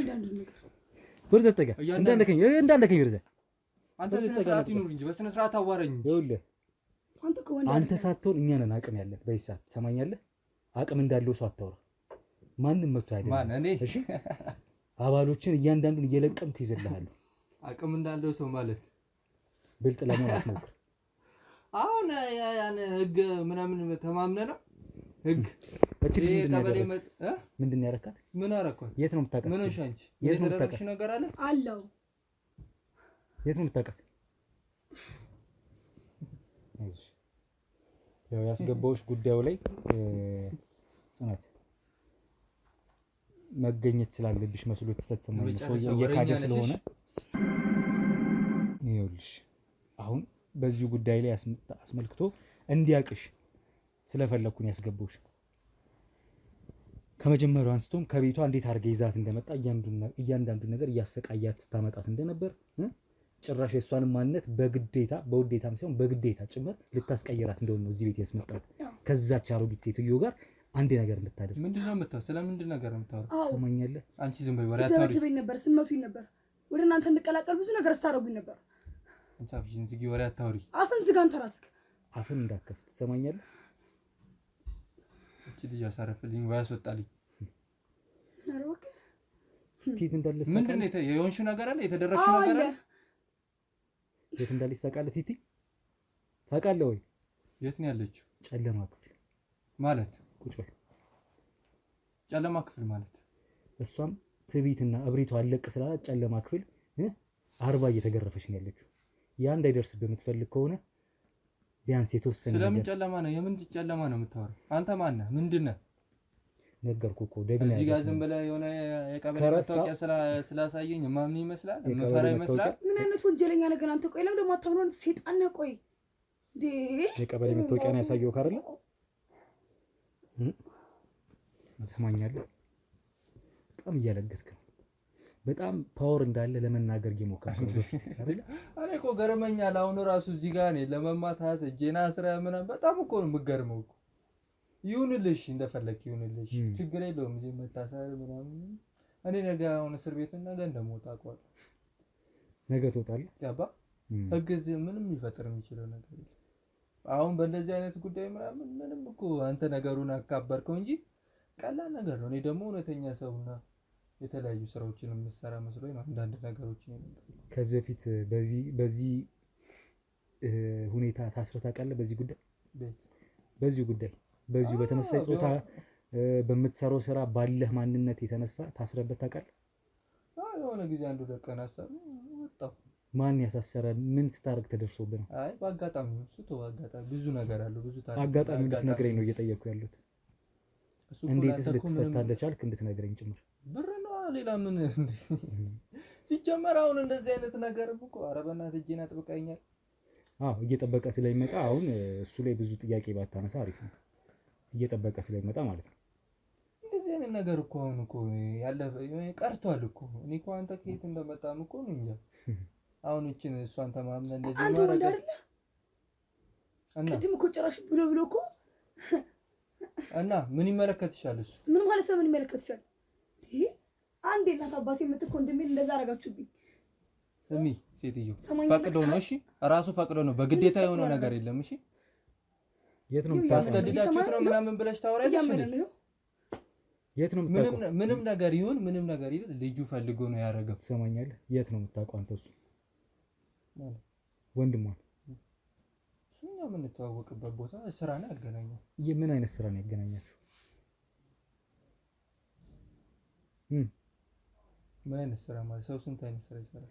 ወደዚህ ተጠጋ። እንዳንደከኝ ወደዚህ። አንተ ስነ ስርዓት ይኑር እንጂ በስነ ስርዓት አዋረኝ። ይኸውልህ አንተ ሳትሆን እኛ ነን አቅም ያለን በዚህ ሰዓት። ትሰማኛለህ? አቅም እንዳለው ሰው አታውራ። ማንም መጥቶ አይደለም። ማን እኔ? እሺ አባሎችን እያንዳንዱን እየለቀምኩ ይዘልሃለሁ። አቅም እንዳለው ሰው ማለት ብልጥ ለመሆን አትሞክር። አሁን ያን ህግ ምናምን ተማምነና ህግ ምንድን ነው ያረካት? ምን አረካት? የት ነው የምታውቃት? ምን ሆንሽ አንቺ? የተደረገሽ ነገር አለ አለው። የት ነው የምታውቃት? ያው ያስገባውሽ ጉዳዩ ላይ ጽናት መገኘት ስላለብሽ መስሎት ስለተሰማኝ ሰውዬው እየካደ ስለሆነ ይኸውልሽ አሁን በዚህ ጉዳይ ላይ አስመልክቶ እንዲያቅሽ ስለፈለኩኝ ያስገባውሽ። ከመጀመሪያው አንስቶም ከቤቷ እንዴት አድርገ ይዛት እንደመጣ እያንዳንዱ ነገር እያሰቃያት ስታመጣት እንደነበር ጭራሽ የእሷንም ማንነት በውዴታም ሳይሆን በግዴታ ጭምር ልታስቀይራት እንደሆነ ነው እዚህ ቤት ያስመጣት። ከዛች አሮጊት ሴትዮ ጋር አንድ ነገር እንድታደርግ። ምንድነው የምታወራው? ስለምንድን ነገር ነው የምታወራው? ሰማኛለህ? አንቺ ዝም በይ፣ ወሬ አታውሪ። ስትደበድበኝ ነበር፣ ስመቱኝ ነበር፣ ወደ እናንተ እንድቀላቀል ብዙ ነገር ስታረጉኝ ነበር። አንቺ አፍሽን ዝጊ፣ ወሬ አታውሪ። አፍን ዝጋ አንተ ራስክ። አፍን እንዳትከፍት። ትሰማኛለህ? እቺ ልጅ አሳረፍልኝ ወይ አስወጣልኝ። ኧረ እባክህ ስቲት እንዳለ ምንድነው የሆንሽ ነገር አለ? የተደረግሽ ነገር አለ? የት እንዳለች ታውቃለህ? ቲቲ ታውቃለህ ወይ? የት ነው ያለችው? ጨለማ ክፍል ማለት ቁጭ በል። ጨለማ ክፍል ማለት እሷም ትዕቢትና እብሪቷ አለቅ ስላላት ጨለማ ክፍል 40 እየተገረፈች ነው ያለችው። ያ እንዳይደርስብህ የምትፈልግ ከሆነ ቢያንስ የተወሰነ ነገር። ስለምን ጨለማ ነው? የምን ጨለማ ነው የምታወራው? አንተ ማን ነህ? ምንድን ነህ? ነገርኩህ እኮ ደግሜ እዚህ ጋር ዝም ብለህ የሆነ የቀበሌ መታወቂያ ስላሳየኝ ማምን ይመስላል? የምፈራ ይመስላል? ምን አይነት ወንጀለኛ ነገር አንተ? ቆይ ለምን ደግሞ አታምነው? ሰይጣን ነህ። ቆይ እንዴ የቀበሌ መታወቂያ ነው ያሳየው ካረለ ሰማኛለህ? በጣም እያለገትክ ነው። በጣም ፓወር እንዳለ ለመናገር እየሞከርክ ነው አይደል? እኔ እኮ ገርመኛል። አሁን ራሱ እዚህ ጋር እኔ ለመማታት እጄና አስራ ምናምን በጣም እኮ ነው የምገርመው እኮ። ይሁንልሽ፣ እንደፈለክ ይሁንልሽ፣ ችግር የለውም። እዚህ መታሰር ምናምን እኔ ነገ አሁን እስር ቤት ነገ እንደምወጣ አውቀዋለሁ። ነገ ትወጣለህ? ያባ ህግ እዚህ ምንም ሊፈጥር የሚችለው ነገር የለም። አሁን በእንደዚህ አይነት ጉዳይ ምንም እኮ አንተ ነገሩን አካበርከው እንጂ ቀላል ነገር ነው። እኔ ደግሞ እውነተኛ ሰውና የተለያዩ ስራዎችን የምሰራ መስሎኝ ነው አንዳንድ ነገሮችን። ከዚህ በፊት በዚህ ሁኔታ ታስረህ ታውቃለህ? በዚህ ጉዳይ በተመሳሳይ ጾታ በምትሰራው ስራ ባለህ ማንነት የተነሳ ታስረበት ታውቃለህ? የሆነ ጊዜ አንዱ ደቀና አሰረ ወጣው። ማን ያሳሰረ? ምን ስታርግ ተደርሶብህ ነው? አይ በአጋጣሚ ነው እሱ። ተው አጋጣሚ ብዙ ነገር አለው፣ ብዙ ታሪክ። አጋጣሚ እንድትነግረኝ ነው እየጠየኩ ያሉት። እንዴትስ ልትፈታለህ ቻልክ እንድትነግረኝ ጭምር። ብር ነው ሌላ ምን እንዴ? ሲጀመር አሁን እንደዚህ አይነት ነገር እኮ ኧረ በእናትህ እጄን አጥብቀኛል። እየጠበቀ ስለሚመጣ አሁን እሱ ላይ ብዙ ጥያቄ ባታነሳ አሪፍ ነው። እየጠበቀ ስለሚመጣ ማለት ነው። እንደዚህ አይነት ነገር እኮ አሁን እኮ ያለ ቀርቷል እኮ። እኔ እኮ አንተ ከየት እንደመጣም እኮ ነው እንጃ። አሁን እቺን እሷን ተማምነ እንደዚህ ማረግ እና ቅድም እኮ ጭራሽ ብሎ እኮ እና ምን ይመለከትሻል? እሱ ምን ማለት ነው? ምን ይመለከትሻል? አንዴ እናት አባቴ የምትኮ እንደሚል እንደዛ አረጋችሁብኝ። ስሚ ሴትዮ ፈቅዶ ነው። እሺ ራሱ ፈቅዶ ነው። በግዴታ የሆነው ነገር የለም። እሺ የት ነው ታስገድዳችሁት ነው ምናምን ብለሽ ታወሪያለሽ? የት ነው ምንም ነገር ይሁን ምንም ነገር ይሁን ልጁ ፈልጎ ነው ያደረገው። ትሰማኛለህ? የት ነው የምታውቀው አንተ? እሱ ወንድሟን እሱኛ የምንተዋወቅበት ቦታ ስራ ነው ያገናኛል። ምን አይነት ስራ ነው ያገናኛችሁ? ምን አይነት ስራ ማለት ሰው ስንት አይነት ስራ ይሰራል?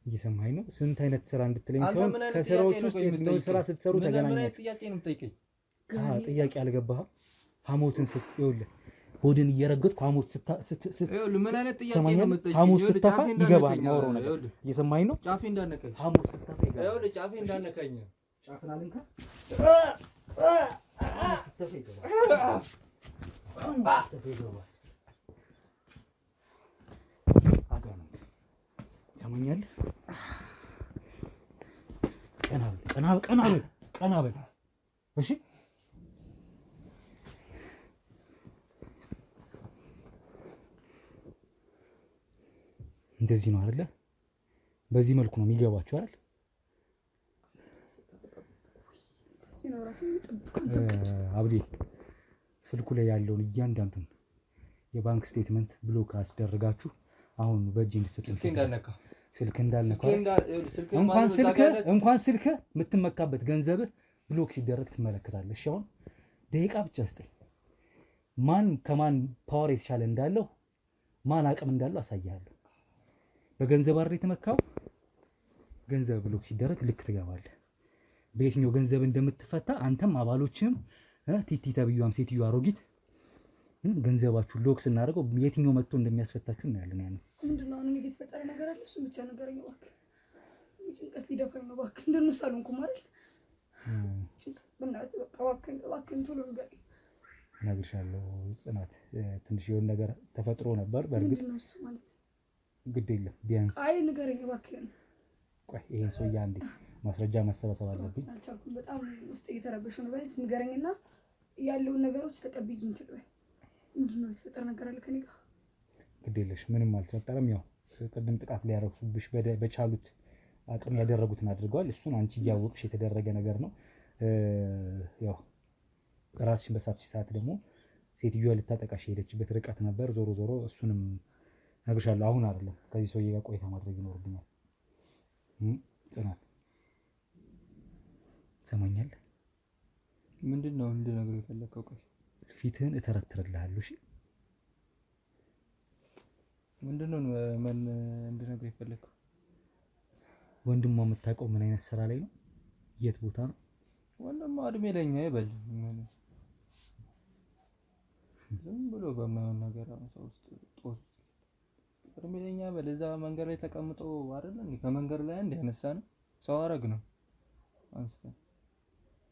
እየሰማኸኝ ነው? ስንት አይነት ስራ እንድትለኝ ሳይሆን ከስራዎች ውስጥ የትኛውን ስራ ስትሰሩ ተገናኛችሁ? ምን አይነት ጥያቄ ነው የምጠይቀኝ? ጥያቄ አልገባህም? ሐሞትን ስትይውልህ ሆድን እየረገጥኩ ሐሞት ምን አይነት ጥያቄ ነው የምጠይቀኝ? ሐሞት ስተፋ ይገባል ማውራው ነገር። እየሰማኸኝ ነው? ጫፌ እንዳነካኝ ሐሞት ስተፋ ይገባል። ይኸውልህ ጫፌ እንዳነካኝ ጫፍን አልንካ። ሐሞት ስተፋ ይገባል። ስተፋ ይገባል። ሰማኛለህ? ቀና በል እሺ። እንደዚህ ነው አይደለ? በዚህ መልኩ ነው የሚገባችሁ አይደል? አብዲ ስልኩ ላይ ያለውን እያንዳንዱን የባንክ ስቴትመንት ብሎክ አስደርጋችሁ አሁን በእጅ እንድትሰጡኝ ስልክ እንዳልነካ እንኳን ስልክ የምትመካበት ገንዘብህ ብሎክ ሲደረግ ትመለከታለህ። እሺ አሁን ደቂቃ ብቻ ስጠኝ። ማን ከማን ፓወር የተሻለ እንዳለው ማን አቅም እንዳለው አሳያለሁ። በገንዘብ አይደል የተመካው? ገንዘብ ብሎክ ሲደረግ ልክ ትገባለህ። በየትኛው ገንዘብ እንደምትፈታ አንተም አባሎችም ቲቲ ተብዩዋም ሴትዮ አሮጊት ገንዘባችሁ ሎክ ስናደርገው የትኛው መጥቶ እንደሚያስፈታችሁ እናያለን። ያን ምንድነው አሁን የተፈጠረ ነገር አለ? እሱ ብቻ ነገረኝ እባክህ። ጭንቀት ሊደፋኝ ነው እባክህ። እንደነሱ አልሆንኩም አይደል? በእናትህ በቃ እባክህን ቶሎ ንገረኝ። እነግርሻለሁ ጽናት፣ ትንሽ የሆነ ነገር ተፈጥሮ ነበር። በእርግጥ ምንድነው እሱ ማለት? ግድ የለም ቢያንስ አይ ንገረኝ እባክህን። ቆይ ይሄን ሰውዬ አንዴ ማስረጃ መሰባሰብ አለብኝ። አልቻልኩም። በጣም ውስጥ እየተረበሸ ነው። ቢያንስ ንገረኝና ያለውን ነገሮች ተቀብዬ እንትን በይ። ምንድነው የተፈጠረ ነገር አለ ከኔ ጋር? ግድ የለሽ ምንም አልተፈጠረም። ያው ቅድም ጥቃት ሊያረክሱብሽ በቻሉት አቅም ያደረጉትን አድርገዋል። እሱን አንቺ እያወቅሽ የተደረገ ነገር ነው። ያው ራስሽን በሳትሽ ሰዓት ደግሞ ሴትዮዋ ልታጠቃሽ የሄደችበት ርቀት ነበር። ዞሮ ዞሮ እሱንም እነግርሻለሁ። አሁን አይደለም ከዚህ ሰውዬ ጋር ቆይታ ማድረግ ይኖርብኛል። ጽናት ሰማኛል። ምንድነው እንድነግርህ የፈለከው? ቆይ ፊትህን እተረትርልሃለሁ። እሺ ምንድነው ምን እንድነግርህ የፈለከው? ወንድሟ የምታውቀው ምን አይነት ስራ ላይ ነው? የት ቦታ ነው? ወንድሟ እድሜ ለኛ ይበል ዝም ብሎ በማይሆን ነገር ሰው ውስጥ ጦስ እድሜ ለኛ ይበል። እዛ መንገድ ላይ ተቀምጦ አይደል እንዴ? ከመንገድ ላይ አንድ ያነሳ ነው ሰው አረግ ነው አንስተ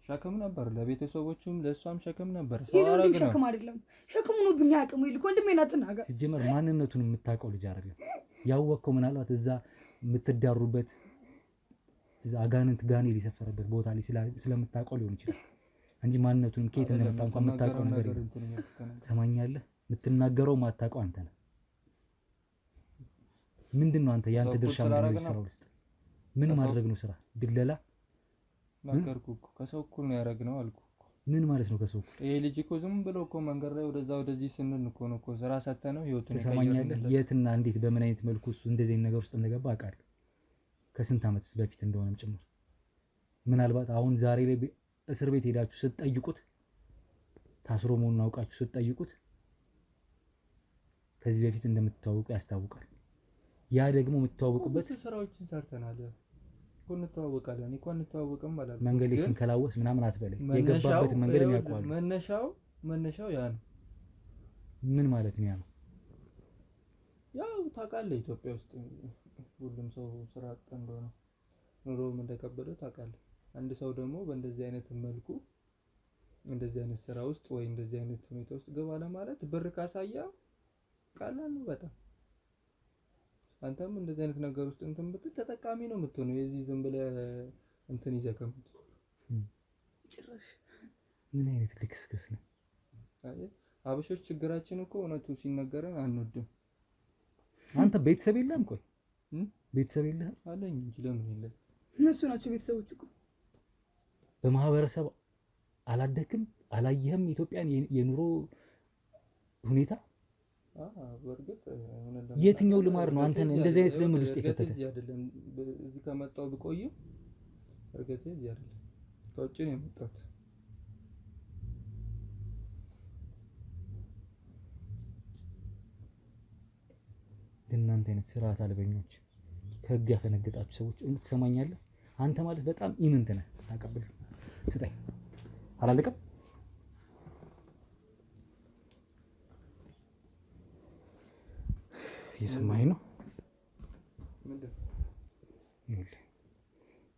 ሸክም ነበር ለቤተሰቦቹም ለሷም ሸክም ነበር። ሰው አረግ ነው። ሸክም አይደለም ሸክሙ ነው ብኛ አቅሙ ይልኩ ወንድሜና ተናገር። ሲጀመር ማንነቱን የምታውቀው ልጅ አይደለም። ያወቅከው ምናልባት እዛ የምትዳሩበት እዛ አጋንንት ጋኔል የሰፈረበት ቦታ ላይ ስለምታውቀው ሊሆን ይችላል እንጂ ማንነቱንም ከየት እንደመጣ እንኳን የምታውቀው ነገር የለም። ሰማኛለህ? የምትናገረው ማታውቀው አንተ ነህ። ምንድነው አንተ ያንተ ድርሻ ምንድነው? እዚህ ስራው ውስጥ ምን ማድረግ ነው? ስራ ድለላ ነገርኩህ እኮ ከሰው እኩል ነው ያደረግነው አልኩህ እኮ። ምን ማለት ነው ከሰው እኩል? ይሄ ልጅ እኮ ዝም ብሎ እኮ መንገድ ላይ ወደዛ ወደዚህ ስንል እኮ ነው እኮ ስራ ሰተነው ህይወቱን ተሰማኛለህ? የትና እንዴት በምን አይነት መልኩ እሱ እንደዚህ አይነት ነገር ውስጥ እንደገባ አውቃለሁ። ከስንት ዓመት በፊት እንደሆነም ጭምር ምናልባት አሁን ዛሬ ላይ እስር ቤት ሄዳችሁ ስትጠይቁት ታስሮ መሆኑን አውቃችሁ ስትጠይቁት ከዚህ በፊት እንደምትተዋወቁ ያስታውቃል። ያ ደግሞ የምትተዋወቁበት ስራዎችን ሰርተናል እኮ እንተዋወቃለን እኮ እንተዋወቅም ማለት መንገድ ላይ ሲንከላወስ ምናምን አትበለኝ። የገባበት መንገድ የሚያውቀዋል። መነሻው ያ ነው። ምን ማለት ነው ያ ነው? ያው ታውቃለህ ኢትዮጵያ ውስጥ ሁሉም ሰው ስራ አጥ እንደሆነ ኑሮም እንደከበደው ታውቃለህ። አንድ ሰው ደግሞ በእንደዚህ አይነት መልኩ እንደዚህ አይነት ስራ ውስጥ ወይ እንደዚህ አይነት ሁኔታ ውስጥ ገባ ለማለት ብር ካሳያ ቀላል ነው በጣም። አንተም እንደዚህ አይነት ነገር ውስጥ እንትን ብትል ተጠቃሚ ነው የምትሆነው። የዚህ ዝም ብለህ እንትን ይዘከም ጭራሽ ምን አይነት ልክስክስ ነው? አበሾች ችግራችን እኮ እውነቱ ሲነገረን አንወድም። አንተ ቤተሰብ የለህም? ቆይ ቤተሰብ የለህም? አለኝ እንጂ ለምን የለም? እነሱ ናቸው ቤተሰቦች እኮ። በማህበረሰብ አላደክም አላየህም ኢትዮጵያን የኑሮ ሁኔታ? በእርግጥ የትኛው ልማድ ነው አንተን እንደዚህ አይነት ልምድ ውስጥ የከተተ? እዚህ ከመጣሁ ብቆይም እርግጥ እዚህ አይደለም ከውጭ ነው የመጣሁት። እናንተ አይነት ስርዓት አልበኞች ከህግ ያፈነገጣችሁ ሰዎች ትሰማኛለህ? አንተ ማለት በጣም ኢምንት ነህ። ታቀብል ስጠኝ። አላለቀም? እየሰማኸኝ ነው? ምንድን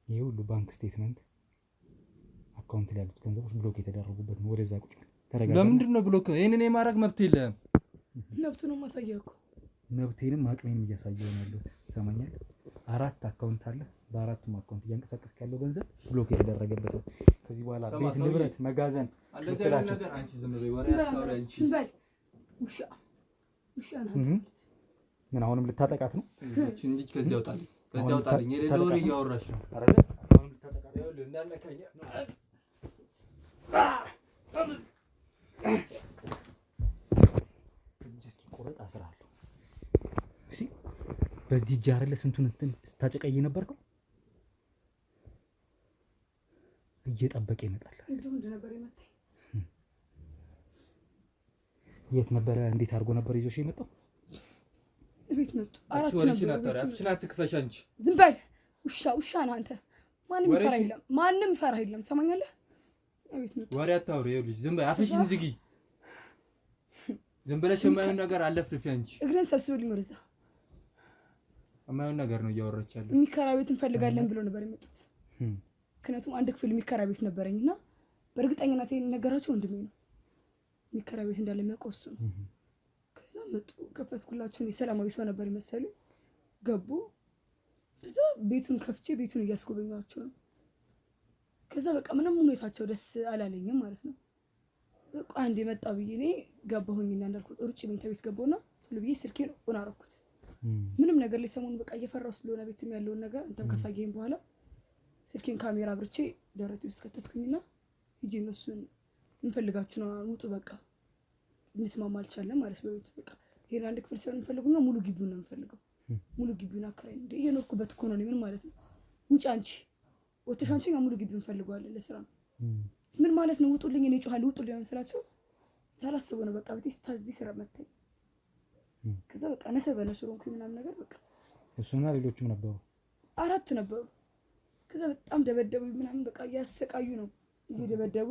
ይሄ ሁሉ ባንክ ስቴትመንት አካውንት ላይ ያሉት ገንዘቦች ብሎክ የተደረጉበት ነው። ወደዛ ቁጭ ተረጋጋ። ለምንድን ነው ብሎክ? ይሄንን የማድረግ መብት የለህም። መብቱ ነው ማሳየህ እኮ። መብቴንም አቅሜንም እያሳየሁ ነው ያለሁት። ትሰማኛለህ? 4 አካውንት አለ። በአራቱም አካውንት እያንቀሳቀስክ ያለው ገንዘብ ብሎክ የተደረገበት ነው። ከዚህ በኋላ ቤት፣ ንብረት፣ መጋዘን ትክክላቸው። አንቺ ዝም በይ ወሬ አታውሪ አንቺ። ዝም በል ውሻ ናት። ምን አሁንም ልታጠቃት ነው? እንጂ ከዚህ አውጣልኝ፣ ከዚህ አውጣልኝ። የሌለ ወሬ እያወራሽ ነው አይደል? አሁንም ልታጠቃት ነው? እንዳልነካኝ እስኪ ቆረጥ አስራለሁ። እሺ በዚህ እጅ አይደለ ስንቱን እንትን ስታጨቀይ ነበርከው? እየጠበቀ ይመጣል። እንዴ ነበር የመጣኝ? የት ነበረ? እንዴት አድርጎ ነበር ይዞሽ የመጣው? ቤት መጡ። አራት ነበር። አፍሽን አትክፈሽ አንቺ። ዝም በል ውሻ ነህ አንተ። ማንም ፈራ የለም። ትሰማኛለህ? ቤት መጡ። ወሬ አታውሪ። ይኸውልሽ ዝም በይ፣ አፍሽን ዝጊ። ዝም ብለሽ የማይሆን ነገር አለፍልፊ አንቺ። እግሬን ሰብስብልኝ ወደዛ። የማይሆን ነገር ነው እያወራች ያለው። የሚከራ ቤት እንፈልጋለን ብሎ ነበር የመጡት። ምክንያቱም አንድ ክፍል የሚከራ ቤት ነበረኝና በእርግጠኝነት ነገራቸው ወንድሜ ነው የሚከራ ቤት እንዳለ የሚያውቀው እሱ ነው። ከዛ መጡ። ከፈትኩላቸው። የሰላማዊ ሰው ነበር የመሰሉ ገቡ። ከዛ ቤቱን ከፍቼ ቤቱን እያስጎበኟቸው ነው። ከዛ በቃ ምንም ሁኔታቸው ደስ አላለኝም ማለት ነው። በቃ አንድ የመጣ ብዬ እኔ ገባሁኝና እንዳልኩት ሩጭ መኝታ ቤት ገባሁና ቶሎ ብዬ ስልኬን ኦን አደረኩት። ምንም ነገር ላይ ሰሞኑን በቃ እየፈራሁ ስለሆነ ቤትም ያለውን ነገር አንተም ካሳየኸኝ በኋላ ስልኬን ካሜራ አብርቼ ደረቴ ውስጥ ከተትኩኝና ሂጂ እነሱን እንፈልጋችሁ ነው ውጡ፣ በቃ እንስማማ አልቻለም ማለት በቤቱ በቃ ይሄን አንድ ክፍል ሳይሆን እንፈልጉና ሙሉ ግቢውን ነው የምፈልገው። ሙሉ ግቢውን አከራይ እንደ እየኖርኩበት እኮ ነው። ምን ማለት ነው? ውጭ አንቺ ወጥተሽ አንቺ ሙሉ ግቢውን እንፈልገዋለን ለስራ ነው። ምን ማለት ነው? ውጡልኝ፣ እኔ እጮሃለሁ፣ ውጡልኝ መስላቸው ሳላስበው ነው በቃ ቤቴ ስታዚህ ስራ መጣኝ። ከዛ በቃ ነሰ በነሱ ሮንኩ ምናምን ነገር በቃ እሱና ሌሎችም ነበሩ፣ 4 ነበሩ። ከዛ በጣም ደበደቡኝ ምናምን በቃ እያሰቃዩ ነው እየደበደቡ።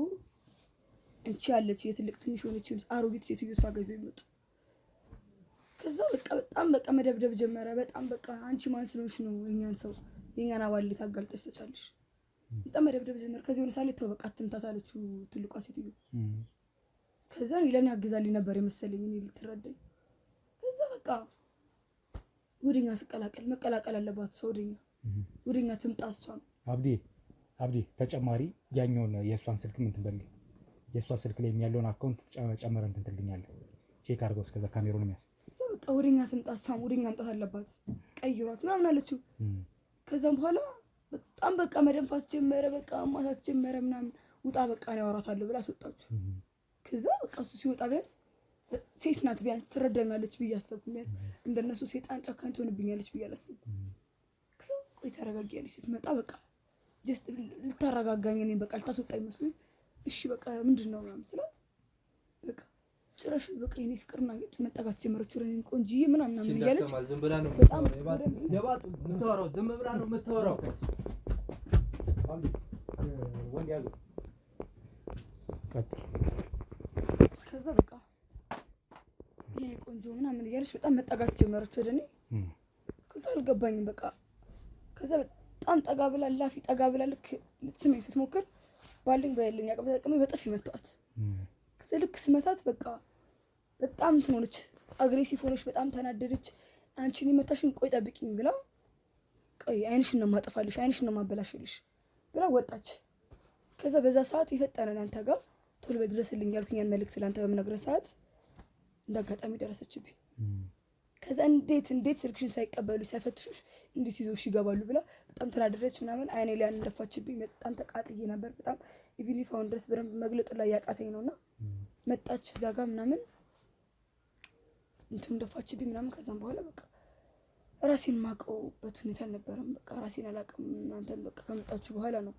እቺ ያለች የትልቅ ትንሽ ሆነች አሮጊት ሴትዮ እሷ ጋር ይዘው ይመጡ። ከዛ በቃ በጣም በቃ መደብደብ ጀመረ። በጣም በቃ አንቺ ማን ስለሆንሽ ነው የኛን ሰው የኛን አባል ልታጋልጠሽ ተቻለሽ? በጣም መደብደብ ጀመረ። ከዚህ ሆነ ሳለ ተው በቃ አትምታት አለችው ትልቋ ሴትዮ። ከዛ ለኔ አግዛልኝ ነበር የመሰለኝ እኔ ልትረዳኝ። ከዛ በቃ ወደኛ ተቀላቀል መቀላቀል አለባት ሰው ወደኛ ትምጣ እሷም አብዲ ተጨማሪ ያኛውን የእሷን ስልክ ምን ትበልኝ? የእሷ ስልክ ላይ ያለውን አካውንት ጨመረ እንትን ትልኛለህ። ቼክ አድርገው እስከዛ ካሜራውን የሚያስ እሷ በቃ ወደኛ ትምጣ እሷም ወደኛ መምጣት አለባት ቀይሯት ምናምን አለችው። ከዛም በኋላ በጣም በቃ መደንፋት ጀመረ። በቃ ማሳት ጀመረ ምናምን ውጣ በቃ ነው ያወራታለሁ ብላ አስወጣችሁ። ከዛ በቃ እሱ ሲወጣ ቢያንስ ሴት ናት ቢያንስ ትረዳኛለች ብዬ አሰብኩ። ቢያንስ እንደነሱ ሴጣን ጨካኝ ትሆንብኛለች ብዬ አላሰብኩም። ከዛ ቆይ ተረጋጊያለች። ስትመጣ በቃ ጀስት ልታረጋጋኝ እኔን በቃ ልታስወጣኝ መስሎኝ እሺ በቃ ምንድነው ምናምን ስላት በቃ ጭራሽ በቃ የኔ ፍቅርና መጠጋት ጀመረች። ወረኔን ቆንጂዬ ምናምን እያለች ዝም ብላ ነው በጣም የባጡ የምታወራው ዝም ብላ ነው የምታወራው። ወንድ ያዘው ቀጥል። ከዛ በቃ የኔ ቆንጆ ምናምን እያለች በጣም መጠጋት ጀመረች ወደ እኔ። ከዛ አልገባኝም በቃ ከዛ በጣም ጠጋ ብላ ላፊ ጠጋ ብላ ልክ ልትስመኝ ስትሞክር ባለኝ ባያለኝ አቅም ተጠቅሜ በጥፊ መታዋት። ከዛ ልክ ስመታት በቃ በጣም እንትን ሆነች፣ አግሬሲቭ ሆነች፣ በጣም ተናደደች። አንቺን መታሽን ቆይ ጠብቂኝ ብላ ቆይ አይንሽን ነው ማጠፋልሽ፣ አይንሽን ነው ማበላሽልሽ ብላ ወጣች። ከዛ በዛ ሰዓት የፈጠነን አንተ ጋር ቶሎ በድረስልኝ ያልኩኛን መልእክት ለአንተ በምነግርህ ሰዓት እንዳጋጣሚ ደረሰችብኝ። ከዛ እንዴት ስልክሽን ሳይቀበሉ ሳይፈትሹሽ እንዴት ይዞሽ ይገባሉ ብላ በጣም ተናደደች ምናምን። አይኔ ላይ እንደፋችብኝ። በጣም ተቃጥዬ ነበር። በጣም ኢቪሊ ፋውን ድረስ በደንብ መግለጡ ላይ ያቃተኝ ነውና መጣች እዛ ጋር ምናምን እንትን እንደፋችብኝ ምናምን። ከዛም በኋላ በቃ ራሴን ማቀውበት ሁኔታ አልነበረም። በቃ ራሴን አላውቅም። እናንተን በቃ ከመጣችሁ በኋላ ነው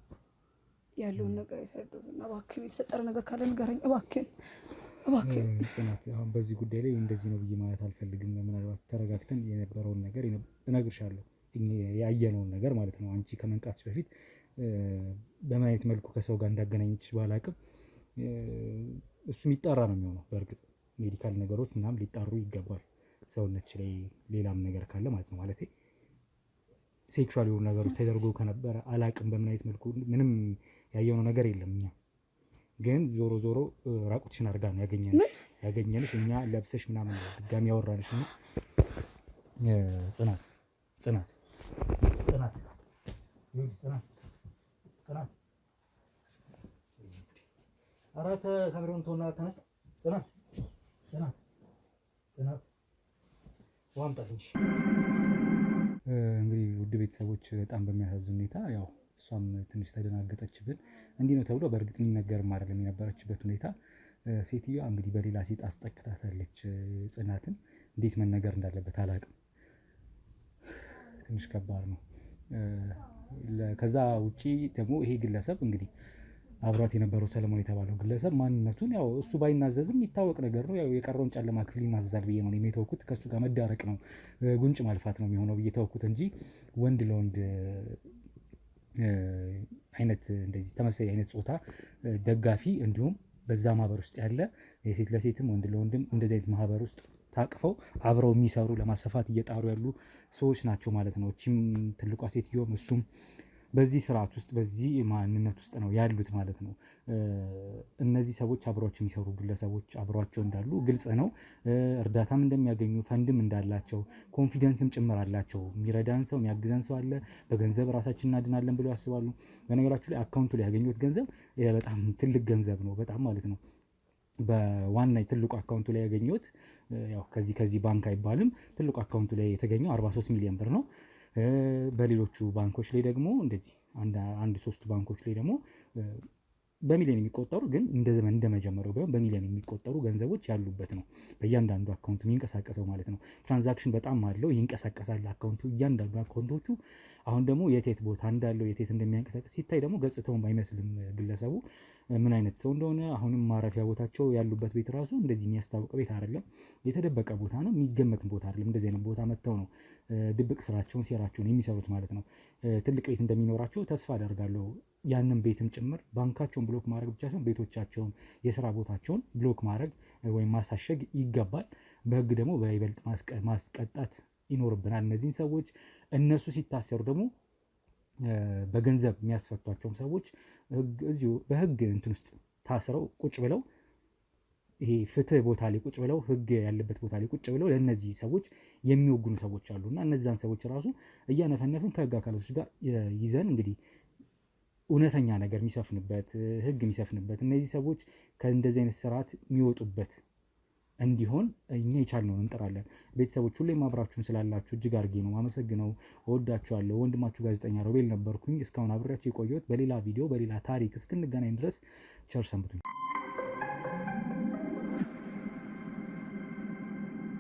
ያለውን ነገር የተረዳሁት። እና እባክህን የተፈጠረ ነገር ካለ ንገረኝ እባክህን። ጽናት አሁን በዚህ ጉዳይ ላይ እንደዚህ ነው ብዬ ማለት አልፈልግም። ምናልባት ተረጋግተን የነበረውን ነገር እነግርሻለሁ፣ ያየነውን ነገር ማለት ነው። አንቺ ከመንቃትሽ በፊት በምን አይነት መልኩ ከሰው ጋር እንዳገናኘችሽ ባላቅም እሱ የሚጣራ ነው የሚሆነው። በእርግጥ ሜዲካል ነገሮች ምናምን ሊጣሩ ይገባል፣ ሰውነትሽ ላይ ሌላም ነገር ካለ ማለት ነው። ማለት ሴክሹዋል የሆኑ ነገሮች ተደርጎ ከነበረ አላቅም በምን አይነት መልኩ ምንም ያየነው ነገር የለም። እኛ ግን ዞሮ ዞሮ ራቁትሽን አድርጋ ነው ያገኘንሽ እኛ ለብሰሽ ምናምን ድጋሚ ያወራንሽ ነው። ጽናት አራተ ካሜራውን ተውና ተነሳ። ጽናት ዋምጣልሽ። እንግዲህ ውድ ቤተሰቦች በጣም በሚያሳዝን ሁኔታ ያው እሷም ትንሽ ተደናገጠችብን። እንዲህ ነው ተብሎ በእርግጥ የሚነገርም አይደለም የነበረችበት ሁኔታ። ሴትዮዋ እንግዲህ በሌላ ሴት አስጠቅታታለች ጽናትን። እንዴት መነገር እንዳለበት አላውቅም። ትንሽ ከባድ ነው። ከዛ ውጪ ደግሞ ይሄ ግለሰብ እንግዲህ አብሯት የነበረው ሰለሞን የተባለው ግለሰብ ማንነቱን ያው እሱ ባይናዘዝም የሚታወቅ ነገር ነው። ያው የቀረውን ጨለማ ክፍል ይናዘዛል ብዬ ነው የተወኩት። ከእሱ ጋር መዳረቅ ነው፣ ጉንጭ ማልፋት ነው የሚሆነው ብዬ ተወኩት እንጂ ወንድ ለወንድ አይነት እንደዚህ ተመሳሳይ አይነት ጾታ ደጋፊ እንዲሁም በዛ ማህበር ውስጥ ያለ የሴት ለሴትም ወንድ ለወንድም እንደዚህ አይነት ማህበር ውስጥ ታቅፈው አብረው የሚሰሩ ለማሰፋት እየጣሩ ያሉ ሰዎች ናቸው ማለት ነው። እቺም ትልቋ ሴትዮም እሱም በዚህ ስርዓት ውስጥ በዚህ ማንነት ውስጥ ነው ያሉት ማለት ነው። እነዚህ ሰዎች አብሯቸው የሚሰሩ ግለሰቦች አብሯቸው እንዳሉ ግልጽ ነው። እርዳታም እንደሚያገኙ ፈንድም እንዳላቸው ኮንፊደንስም ጭምር አላቸው። የሚረዳን ሰው የሚያግዘን ሰው አለ። በገንዘብ ራሳችን እናድናለን ብለው ያስባሉ። በነገራችሁ ላይ አካውንቱ ላይ ያገኙት ገንዘብ በጣም ትልቅ ገንዘብ ነው፣ በጣም ማለት ነው። በዋና ትልቁ አካውንቱ ላይ ያገኙት ያው ከዚህ ባንክ አይባልም። ትልቁ አካውንቱ ላይ የተገኘው 43 ሚሊዮን ብር ነው። በሌሎቹ ባንኮች ላይ ደግሞ እንደዚህ አንድ 3 ባንኮች ላይ ደግሞ በሚሊዮን የሚቆጠሩ ግን እንደ ዘመን እንደመጀመሪያው ቢሆን በሚሊዮን የሚቆጠሩ ገንዘቦች ያሉበት ነው በእያንዳንዱ አካውንት የሚንቀሳቀሰው ማለት ነው። ትራንዛክሽን በጣም አለው፣ ይንቀሳቀሳል አካውንቱ እያንዳንዱ አካውንቶቹ። አሁን ደግሞ የቴት ቦታ እንዳለው የቴት እንደሚያንቀሳቀስ ሲታይ ደግሞ ገጽታውን አይመስልም ግለሰቡ ምን አይነት ሰው እንደሆነ። አሁንም ማረፊያ ቦታቸው ያሉበት ቤት ራሱ እንደዚህ የሚያስታውቅ ቤት አይደለም፣ የተደበቀ ቦታ ነው፣ የሚገመት ቦታ አይደለም። እንደዚህ አይነት ቦታ መጥተው ነው ድብቅ ስራቸውን ሴራቸውን የሚሰሩት ማለት ነው። ትልቅ ቤት እንደሚኖራቸው ተስፋ አደርጋለሁ። ያንን ቤትም ጭምር ባንካቸውን ብሎክ ማድረግ ብቻ ሳይሆን ቤቶቻቸውን፣ የስራ ቦታቸውን ብሎክ ማድረግ ወይም ማሳሸግ ይገባል። በህግ ደግሞ በይበልጥ ማስቀጣት ይኖርብናል እነዚህን ሰዎች። እነሱ ሲታሰሩ ደግሞ በገንዘብ የሚያስፈቷቸውም ሰዎች እዚሁ በህግ እንትን ውስጥ ታስረው ቁጭ ብለው ይሄ ፍትህ ቦታ ላይ ቁጭ ብለው ህግ ያለበት ቦታ ላይ ቁጭ ብለው ለእነዚህ ሰዎች የሚወግኑ ሰዎች አሉና እነዛን ሰዎች ራሱ እያነፈነፍን ከህግ አካላቶች ጋር ይዘን እንግዲህ እውነተኛ ነገር የሚሰፍንበት ህግ የሚሰፍንበት እነዚህ ሰዎች ከእንደዚህ አይነት ስርዓት የሚወጡበት እንዲሆን እኛ የቻልነውን እንጥራለን። ቤተሰቦች ሁሌም አብራችሁን ስላላችሁ እጅግ አድርጌ ነው አመሰግነው። እወዳችኋለሁ። ወንድማችሁ ጋዜጠኛ ሮቤል ነበርኩኝ። እስካሁን አብሬያችሁ የቆየሁት። በሌላ ቪዲዮ በሌላ ታሪክ እስክንገናኝ ድረስ ቸር ሰንብቱኝ።